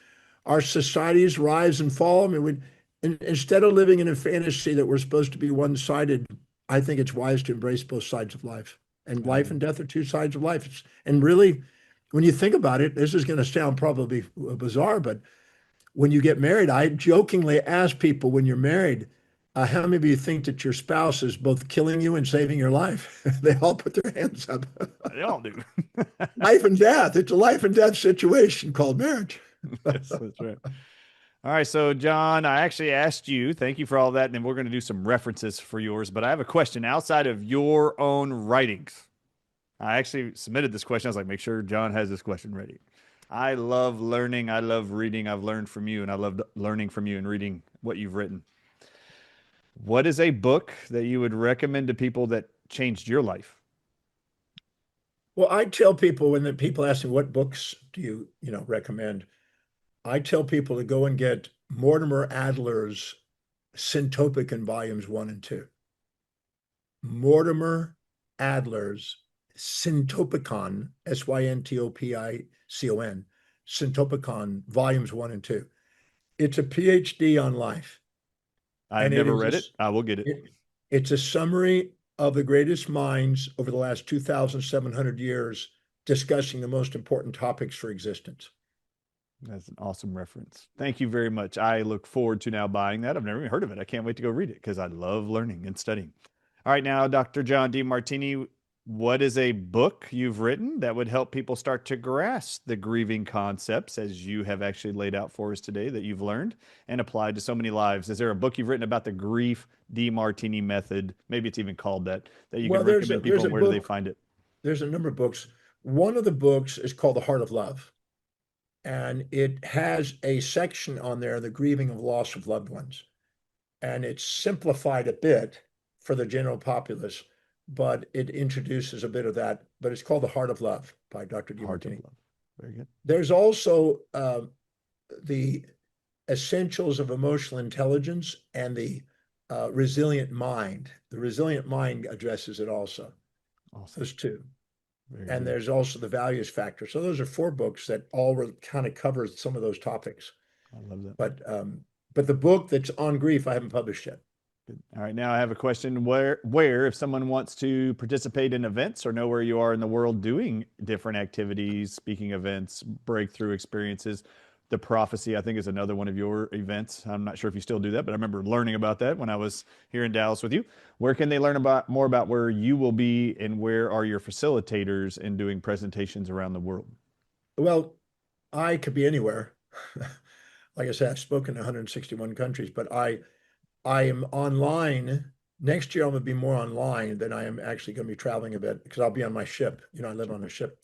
Our societies rise and fall. I mean, instead of living in a fantasy that we're supposed to be one-sided, I think it's wise to embrace both sides of life. And life Amen. and death are two sides of life. And really, when you think about it, this is going to sound probably bizarre, but when you get married, I jokingly ask people when you're married, how many of you think that your spouse is both killing you and saving your life? They all put their hands up. They all do. Life and death. It's a life and death situation called marriage. Yes, that's right. All right, so John, I actually asked you, thank you for all that, and then we're going to do some references for yours, but I have a question outside of your own writings. I actually submitted this question. I was like, make sure John has this question ready. I love learning. I love reading. I've learned from you, and I love learning from you and reading what you've written. What is a book that you would recommend to people that changed your life? Well, I tell people when the people ask me what books do you recommend, I tell people to go and get Mortimer Adler's Syntopicon volumes 1 and 2. Mortimer Adler's Syntopicon, Syntopicon, Syntopicon volumes 1 and 2. It's a PhD on life, I've and it never is read it. I will get it. it, it's a summary of the greatest minds over the last 2,700 years discussing the most important topics for existence. That's an awesome reference. Thank you very much. I look forward to now buying that. I've never even heard of it. I can't wait to go read it because I love learning and studying. All right, now, Dr. John Demartini, what is a book you've written that would help people start to grasp the grieving concepts as you have actually laid out for us today that you've learned and applied to so many lives? Is there a book you've written about the grief Demartini method? Maybe it's even called that, that you Well, could recommend people, and where do they find it? there's a number of books. One of the books is called The Heart of Love, and it has a section on there, the grieving of loss of loved ones. And it's simplified a bit for the general populace, but it introduces a bit of that. But it's called The Heart of Love by Dr. Heart of Demartini. Love. Very good. There's also the essentials of emotional intelligence and the resilient mind. The resilient mind addresses it also. Awesome. Those two. Very And good. there's also the values factor. So those are four books that all kind of cover some of those topics. I love that. But the book that's on grief, I haven't published yet. Good. All right, now I have a question. Where, if someone wants to participate in events or know where you are in the world doing different activities, speaking events, breakthrough experiences, the Prophecy, I think, is another one of your events. I'm not sure if you still do that, but I remember learning about that when I was here in Dallas with you. Where can they learn about more about where you will be, and where are your facilitators in doing presentations around the world? Well, I could be anywhere. Like I said, I've spoken in 161 countries, but I am online. Next year, I'm going to be more online than I am actually going to be traveling a bit because I'll be on my ship. You know, I live on a ship.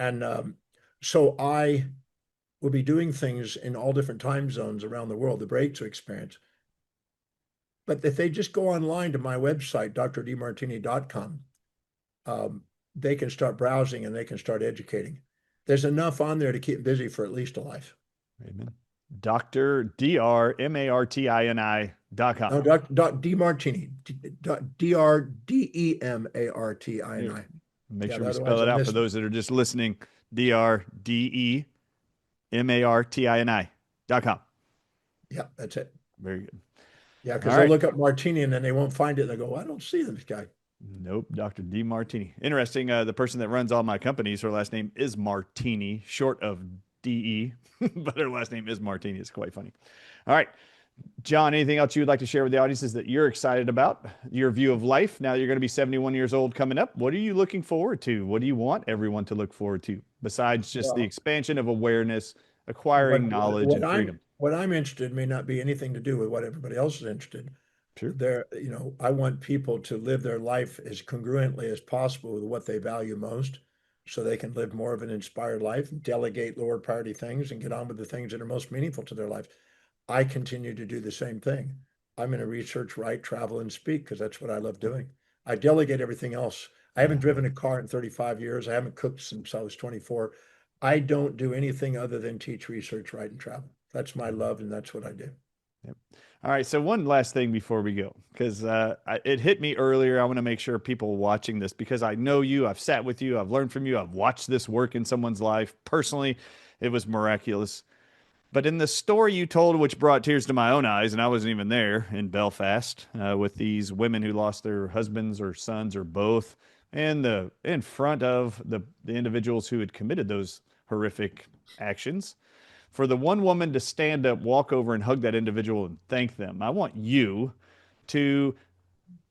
And so I will be doing things in all different time zones around the world, the breakthrough experience. But if they just go online to my website, drdemartini.com, they can start browsing and they can start educating. There's enough on there to keep busy for at least a life. Amen. Dr. DRMARTINI.com. No, Demartini, Drdemartini. Make Yeah, sure we spell otherwise it I out for miss. those that are just listening. DRDEMARTINI.com. Yeah, that's it. Very good. Yeah, All because they'll right. look up Martini and then they won't find it. They go, well, I don't see this guy. Nope, Dr. Demartini. Interesting. The person that runs all my companies, her last name is Martini, short of DE, but her last name is Martini. It's quite funny. All right. John, anything else you would like to share with the audiences that you're excited about? Your view of life now that you're going to be 71 years old coming up. What are you looking forward to? What do you want everyone to look forward to besides just the Well, expansion of awareness, acquiring knowledge and freedom? what I'm interested in may not be anything to do with what everybody else is interested in. Sure. I want people to live their life as congruently as possible with what they value most so they can live more of an inspired life and delegate lower priority things and get on with the things that are most meaningful to their life. I continue to do the same thing. I'm going to research, write, travel, and speak because that's what I love doing. I delegate everything else. I haven't driven a car in 35 years. I haven't cooked since I was 24. I don't do anything other than teach, research, write, and travel. That's my love, and that's what I do. Yep. All right. So one last thing before we go, because it hit me earlier. I want to make sure people watching this, because I know you, I've sat with you, I've learned from you, I've watched this work in someone's life. Personally, it was miraculous. But in the story you told, which brought tears to my own eyes, and I wasn't even there in Belfast, with these women who lost their husbands or sons or both, and in front of the individuals who had committed those horrific actions, for the one woman to stand up, walk over, and hug that individual and thank them. I want you to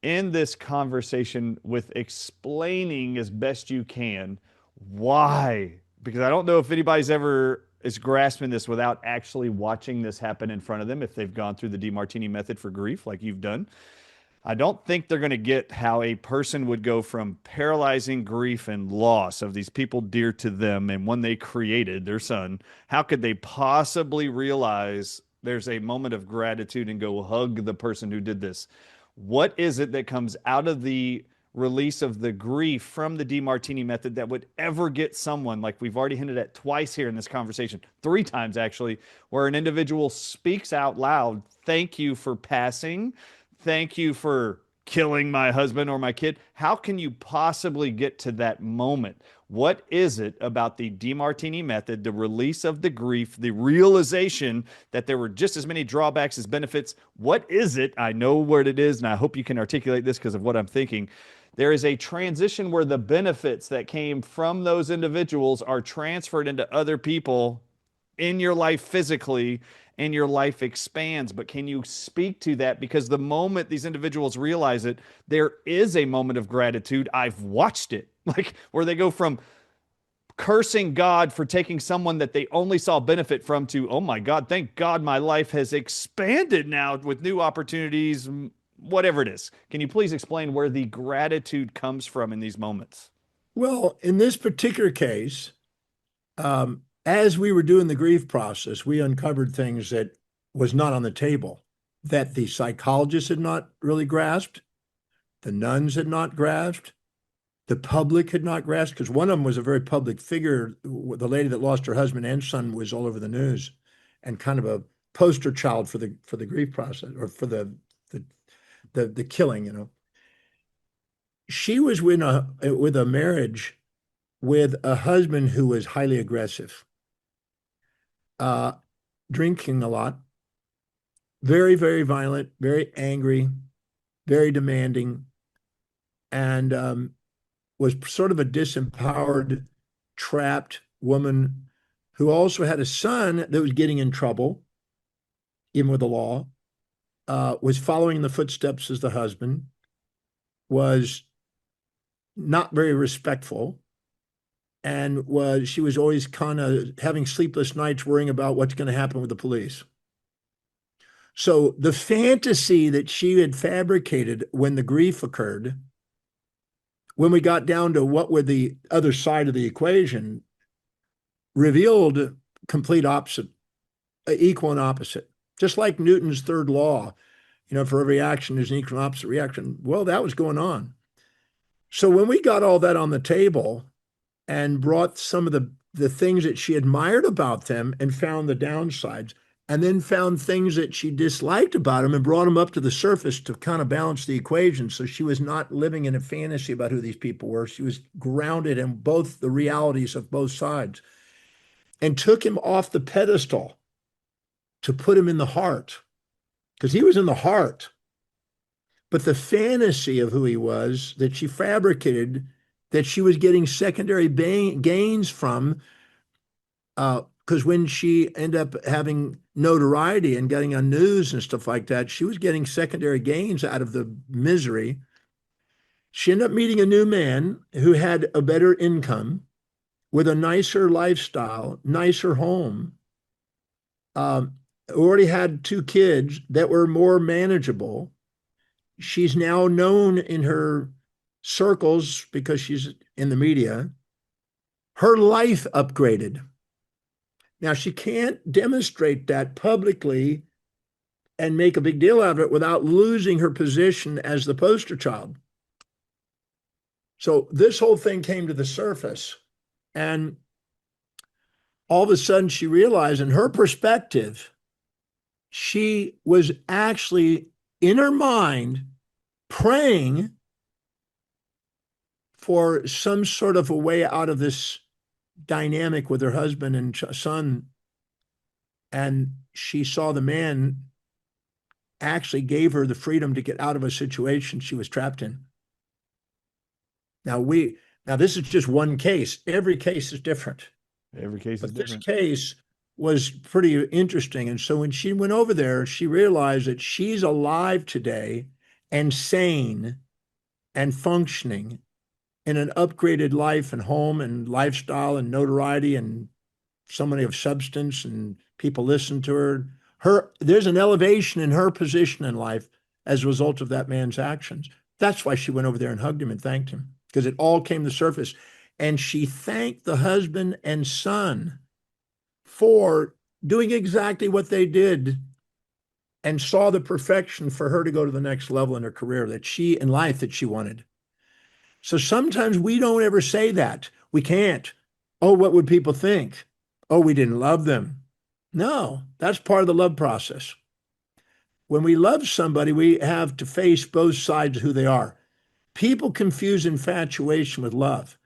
end this conversation with explaining as best you can why, because I don't know if anybody's ever is grasping this without actually watching this happen in front of them, if they've gone through the Demartini method for grief like you've done. I don't think they're going to get how a person would go from paralyzing grief and loss of these people dear to them and one they created, their son. How could they possibly realize there's a moment of gratitude and go hug the person who did this? What is it that comes out of the release of the grief from the Demartini method that would ever get someone, like we've already hinted at twice here in this conversation, three times actually, where an individual speaks out loud, thank you for passing, thank you for killing my husband or my kid? How can you possibly get to that moment? What is it about the Demartini method, the release of the grief, the realization that there were just as many drawbacks as benefits? What is it? I know what it is, and I hope you can articulate this because of what I'm thinking, there is a transition where the benefits that came from those individuals are transferred into other people in your life physically, and your life expands. But can you speak to that? Because the moment these individuals realize it, there is a moment of gratitude. I've watched it, like where they go from cursing God for taking someone that they only saw benefit from to, oh my God, thank God my life has expanded now with new opportunities, whatever it is. Can you please explain where the gratitude comes from in these moments? Well, in this particular case, as we were doing the grief process, we uncovered things that was not on the table, that the psychologists had not really grasped, the nuns had not grasped, the public had not grasped, because one of them was a very public figure. The lady that lost her husband and son was all over the news, and kind of a poster child for the grief process, or for the the killing. She was with a marriage with a husband who was highly aggressive, uh, drinking a lot, very, very violent, very angry, very demanding, and was sort of a disempowered, trapped woman who also had a son that was getting in trouble, even with the law, was following the footsteps as the husband, was not very respectful, and she was always kind of having sleepless nights worrying about what's going to happen with the police. So the fantasy that she had fabricated when the grief occurred, when we got down to what were the other side of the equation, revealed complete opposite, equal and opposite. Just like Newton's third law, for every action there's an equal and opposite reaction. Well, that was going on. So when we got all that on the table and brought some of the things that she admired about them and found the downsides, and then found things that she disliked about them and brought them up to the surface to kind of balance the equation. So she was not living in a fantasy about who these people were. She was grounded in both the realities of both sides, and took him off the pedestal to put him in the heart, because he was in the heart. But the fantasy of who he was that she fabricated, that she was getting secondary gains from, because when she ended up having notoriety and getting on news and stuff like that, she was getting secondary gains out of the misery. She ended up meeting a new man who had a better income, with a nicer lifestyle, nicer home, already had 2 kids that were more manageable. She's now known in her circles because she's in the media. Her life upgraded. Now, she can't demonstrate that publicly and make a big deal out of it without losing her position as the poster child. So this whole thing came to the surface, and all of a sudden she realized, in her perspective, she was actually in her mind praying for some sort of a way out of this dynamic with her husband and son. And she saw the man actually gave her the freedom to get out of a situation she was trapped in. Now this is just one case. Every case is different. Every case is But this different. case was pretty interesting. And so when she went over there, she realized that she's alive today and sane and functioning in an upgraded life and home and lifestyle and notoriety and somebody of substance, and people listen to her. There's an elevation in her position in life as a result of that man's actions. That's why she went over there and hugged him and thanked him, because it all came to the surface. And she thanked the husband and son for doing exactly what they did, and saw the perfection for her to go to the next level in her career that she wanted. So sometimes we don't ever say that. We can't. Oh, what would people think? Oh, we didn't love them. No, that's part of the love process. When we love somebody, we have to face both sides of who they are. People confuse infatuation with love.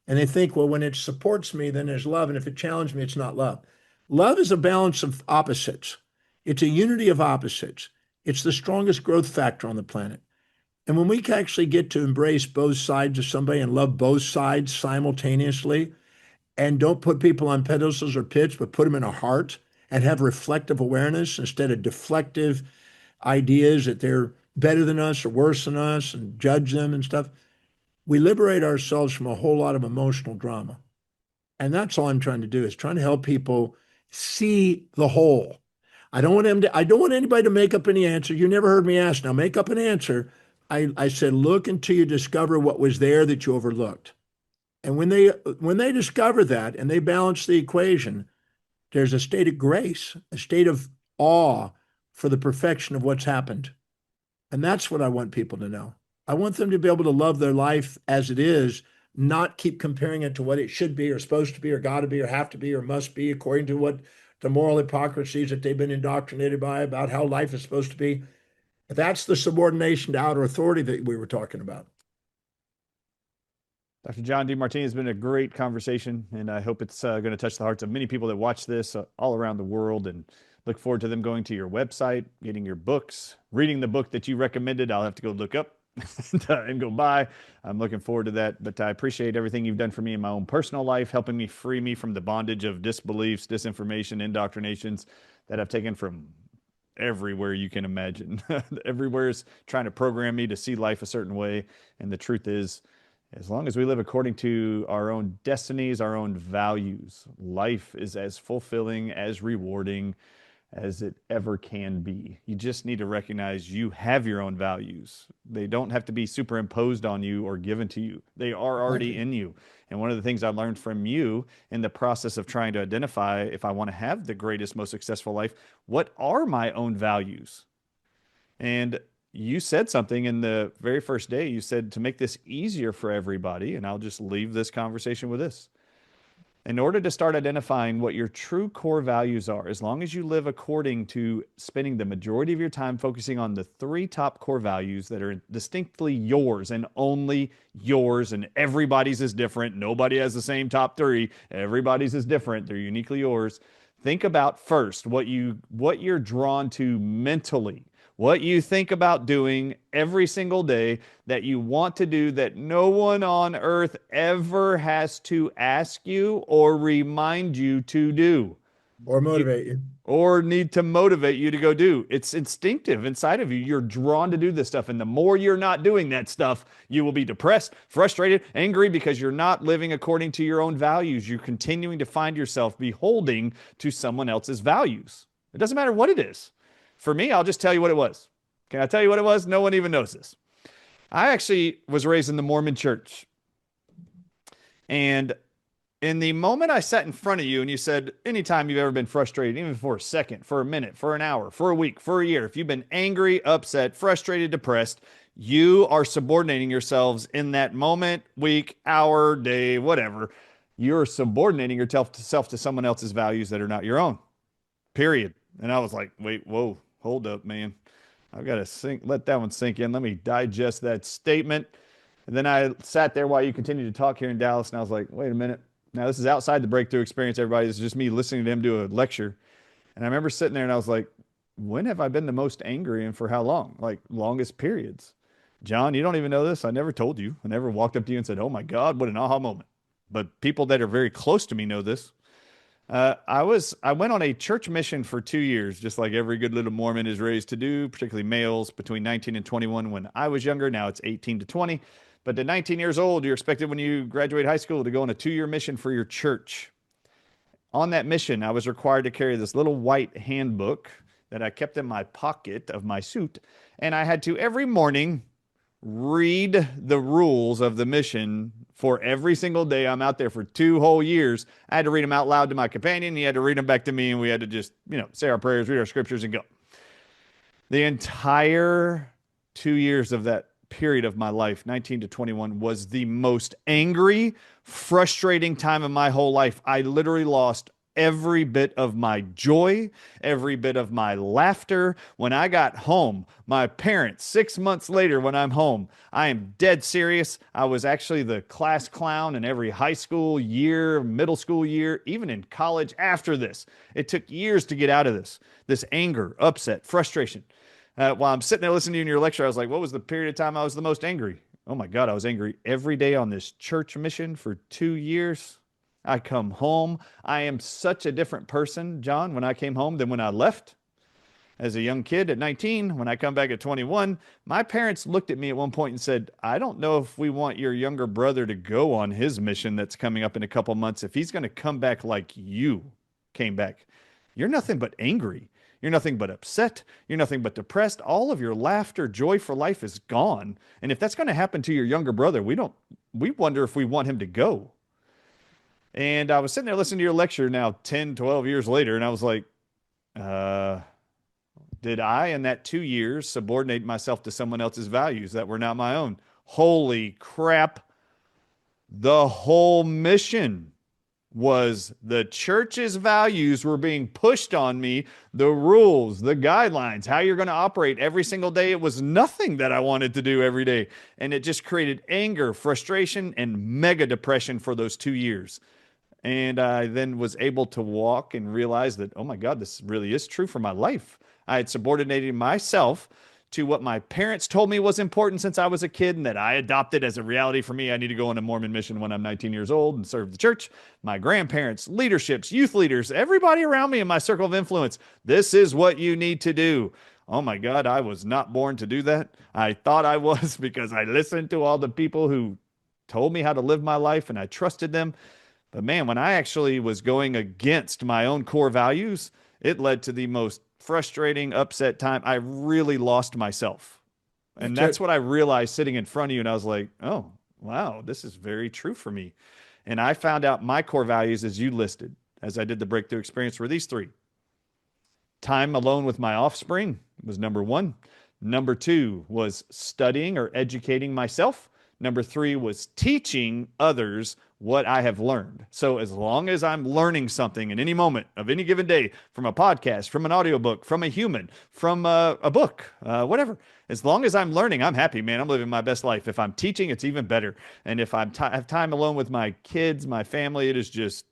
And they think, well, when it supports me, then there's love. And if it challenges me, it's not love. Love is a balance of opposites. It's a unity of opposites. It's the strongest growth factor on the planet. And when we can actually get to embrace both sides of somebody and love both sides simultaneously, and don't put people on pedestals or pits, but put them in a heart and have reflective awareness instead of deflective ideas that they're better than us or worse than us and judge them and stuff, we liberate ourselves from a whole lot of emotional drama. And that's all I'm trying to do is trying to help people see the whole. I don't want anybody to make up any answer. You never heard me ask, now make up an answer. I said, look until you discover what was there that you overlooked. And when they discover that and they balance the equation, there's a state of grace, a state of awe for the perfection of what's happened. And that's what I want people to know. I want them to be able to love their life as it is, not keep comparing it to what it should be or supposed to be or got to be or have to be or must be according to what the moral hypocrisies that they've been indoctrinated by about how life is supposed to be. That's the subordination to outer authority that we were talking about. Dr. John Demartini, has been a great conversation, and I hope it's going to touch the hearts of many people that watch this all around the world, and look forward to them going to your website, getting your books, reading the book that you recommended. I'll have to go look up and go buy. I'm looking forward to that, but I appreciate everything you've done for me in my own personal life, helping me free me from the bondage of disbeliefs, disinformation, indoctrinations that I've taken from everywhere you can imagine. Everywhere is trying to program me to see life a certain way, and the truth is, as long as we live according to our own destinies, our own values, life is as fulfilling, as rewarding as it ever can be. You just need to recognize you have your own values. They don't have to be superimposed on you or given to you. They are already in you. And one of the things I learned from you in the process of trying to identify if I want to have the greatest, most successful life, what are my own values? And you said something in the very first day. You said to make this easier for everybody, and I'll just leave this conversation with this. In order to start identifying what your true core values are, as long as you live according to spending the majority of your time focusing on the three top core values that are distinctly yours and only yours, and everybody's is different. Nobody has the same top three. Everybody's is different. They're uniquely yours. Think about first what you're drawn to mentally, what you think about doing every single day that you want to do that no one on earth ever has to ask you or remind you to do. Or You, motivate you. or need to motivate you to go do. It's instinctive inside of you. You're drawn to do this stuff. And the more you're not doing that stuff, you will be depressed, frustrated, angry because you're not living according to your own values. You're continuing to find yourself beholding to someone else's values. It doesn't matter what it is. For me, I'll just tell you what it was. Can I tell you what it was? No one even knows this. I actually was raised in the Mormon church. And in the moment I sat in front of you and you said, anytime you've ever been frustrated, even for a second, for a minute, for an hour, for a week, for a year, if you've been angry, upset, frustrated, depressed, you are subordinating yourselves in that moment, week, hour, day, whatever. You're subordinating yourself to someone else's values that are not your own. Period. And I was like, wait, whoa, hold up, man. I've got to let that one sink in. Let me digest that statement. And then I sat there while you continued to talk here in Dallas, and I was like, wait a minute. Now, this is outside the breakthrough experience, everybody. This is just me listening to him do a lecture. And I remember sitting there and I was like, when have I been the most angry and for how long? Like, longest periods. John, you don't even know this. I never told you. I never walked up to you and said, oh my God, what an aha moment. But people that are very close to me know this. I went on a church mission for 2 years, just like every good little Mormon is raised to do, particularly males between 19 and 21 when I was younger. Now it's 18 to 20. But at 19 years old, you're expected when you graduate high school to go on a 2-year mission for your church. On that mission, I was required to carry this little white handbook that I kept in my pocket of my suit. And I had to every morning read the rules of the mission for every single day. I'm out there for 2 whole years. I had to read them out loud to my companion. He had to read them back to me, and we had to just, say our prayers, read our scriptures, and go. The entire 2 years of that period of my life, 19 to 21, was the most angry, frustrating time of my whole life. I literally lost every bit of my joy, every bit of my laughter. When I got home, my parents, 6 months later, when I'm home, I am dead serious. I was actually the class clown in every high school year, middle school year, even in college after this. It took years to get out of this anger, upset, frustration. While I'm sitting there listening to you in your lecture, I was like, what was the period of time I was the most angry? Oh my God, I was angry every day on this church mission for 2 years. I come home. I am such a different person, John, when I came home than when I left. As a young kid at 19, when I come back at 21, my parents looked at me at one point and said, I don't know if we want your younger brother to go on his mission that's coming up in a couple months if he's going to come back like you came back. You're nothing but angry. You're nothing but upset. You're nothing but depressed. All of your laughter, joy for life is gone. And if that's going to happen to your younger brother, we wonder if we want him to go. And I was sitting there listening to your lecture now 10, 12 years later, and I was like, did I, in that 2 years, subordinate myself to someone else's values that were not my own? Holy crap. The whole mission was the church's values were being pushed on me, the rules, the guidelines, how you're going to operate every single day. It was nothing that I wanted to do every day. And it just created anger, frustration, and mega depression for those 2 years. And I then was able to walk and realize that, oh my God, this really is true for my life. I had subordinated myself to what my parents told me was important since I was a kid and that I adopted as a reality for me. I need to go on a Mormon mission when I'm 19 years old and serve the church. My grandparents, leaderships, youth leaders, everybody around me in my circle of influence. This is what you need to do. Oh my God, I was not born to do that. I thought I was because I listened to all the people who told me how to live my life and I trusted them. But man, when I actually was going against my own core values, it led to the most frustrating, upset time. I really lost myself. And that's what I realized sitting in front of you. And I was like, oh, wow, this is very true for me. And I found out my core values, as you listed, as I did the breakthrough experience, were these three. Time alone with my offspring was number one. Number two was studying or educating myself. Number three was teaching others what I have learned. So as long as I'm learning something in any moment of any given day, from a podcast, from an audiobook, from a human, from a book, whatever, as long as I'm learning, I'm happy, man. I'm living my best life. If I'm teaching, it's even better. And if I have time alone with my kids, my family, it is just,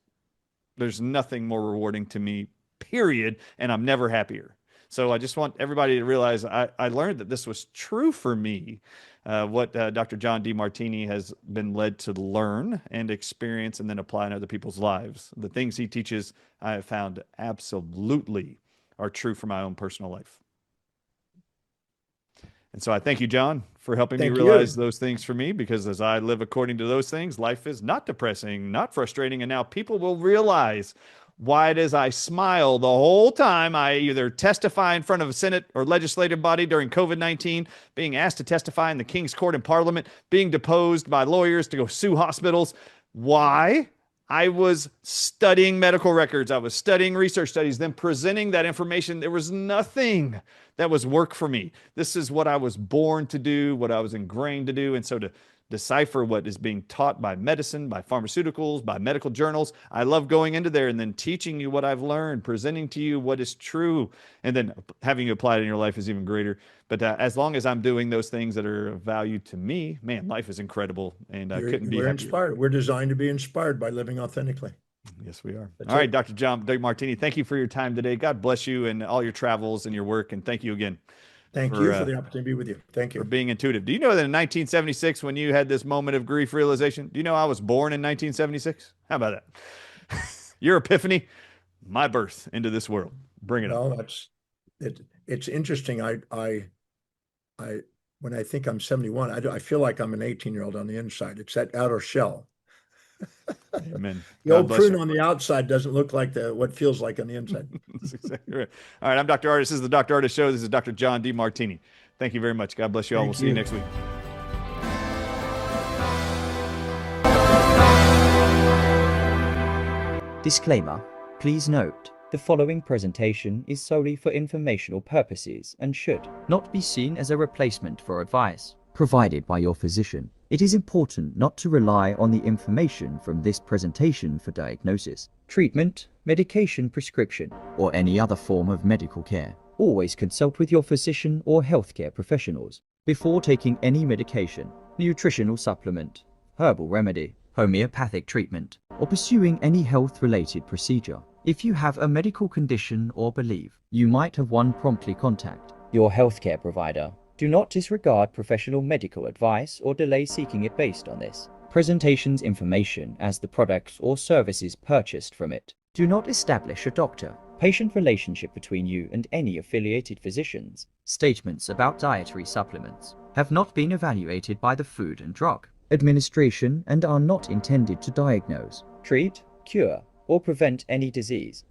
there's nothing more rewarding to me, period. And I'm never happier. So I just want everybody to realize I learned that this was true for me. What Dr. John Demartini has been led to learn and experience and then apply in other people's lives. The things he teaches, I have found absolutely are true for my own personal life. And so I thank you, John, for helping me realize those things for me, because as I live according to those things, life is not depressing, not frustrating. And now people will realize why it is I smile the whole time I either testify in front of a Senate or legislative body during COVID-19, being asked to testify in the King's Court in Parliament, being deposed by lawyers to go sue hospitals. Why? I was studying medical records. I was studying research studies, then presenting that information. There was nothing that was work for me. This is what I was born to do, what I was ingrained to do. And so to decipher what is being taught by medicine, by pharmaceuticals, by medical journals, I love going into there and then teaching you what I've learned, presenting to you what is true, and then having you apply it in your life is even greater. But as long as I'm doing those things that are of value to me, man, life is incredible, and I couldn't be happier. We're inspired. We're designed to be inspired by living authentically. Yes, we are. All right, Dr. John Demartini, thank you for your time today. God bless you and all your travels and your work, and thank you again. Thank you for the opportunity to be with you. Thank you. For being intuitive. Do you know that in 1976, when you had this moment of grief realization, do you know I was born in 1976? How about that? Your epiphany, my birth into this world. Bring it on. It's interesting. When I think I'm 71, I feel like I'm an 18-year-old on the inside. It's that outer shell. Amen. The old prune on the outside doesn't look like what feels like on the inside. That's exactly right. All right, I'm Dr. Ardis. This is the Dr. Ardis Show. This is Dr. John Demartini. Thank you very much. God bless you all. We'll see you next week. Disclaimer. Please note, the following presentation is solely for informational purposes and should not be seen as a replacement for advice provided by your physician. It is important not to rely on the information from this presentation for diagnosis, treatment, medication prescription, or any other form of medical care. Always consult with your physician or healthcare professionals before taking any medication, nutritional supplement, herbal remedy, homeopathic treatment, or pursuing any health-related procedure. If you have a medical condition or believe you might have one, promptly contact your healthcare provider. Do not disregard professional medical advice or delay seeking it based on this presentation's information as the products or services purchased from it. Do not establish a doctor-patient relationship between you and any affiliated physicians. Statements about dietary supplements have not been evaluated by the Food and Drug Administration and are not intended to diagnose, treat, cure, or prevent any disease.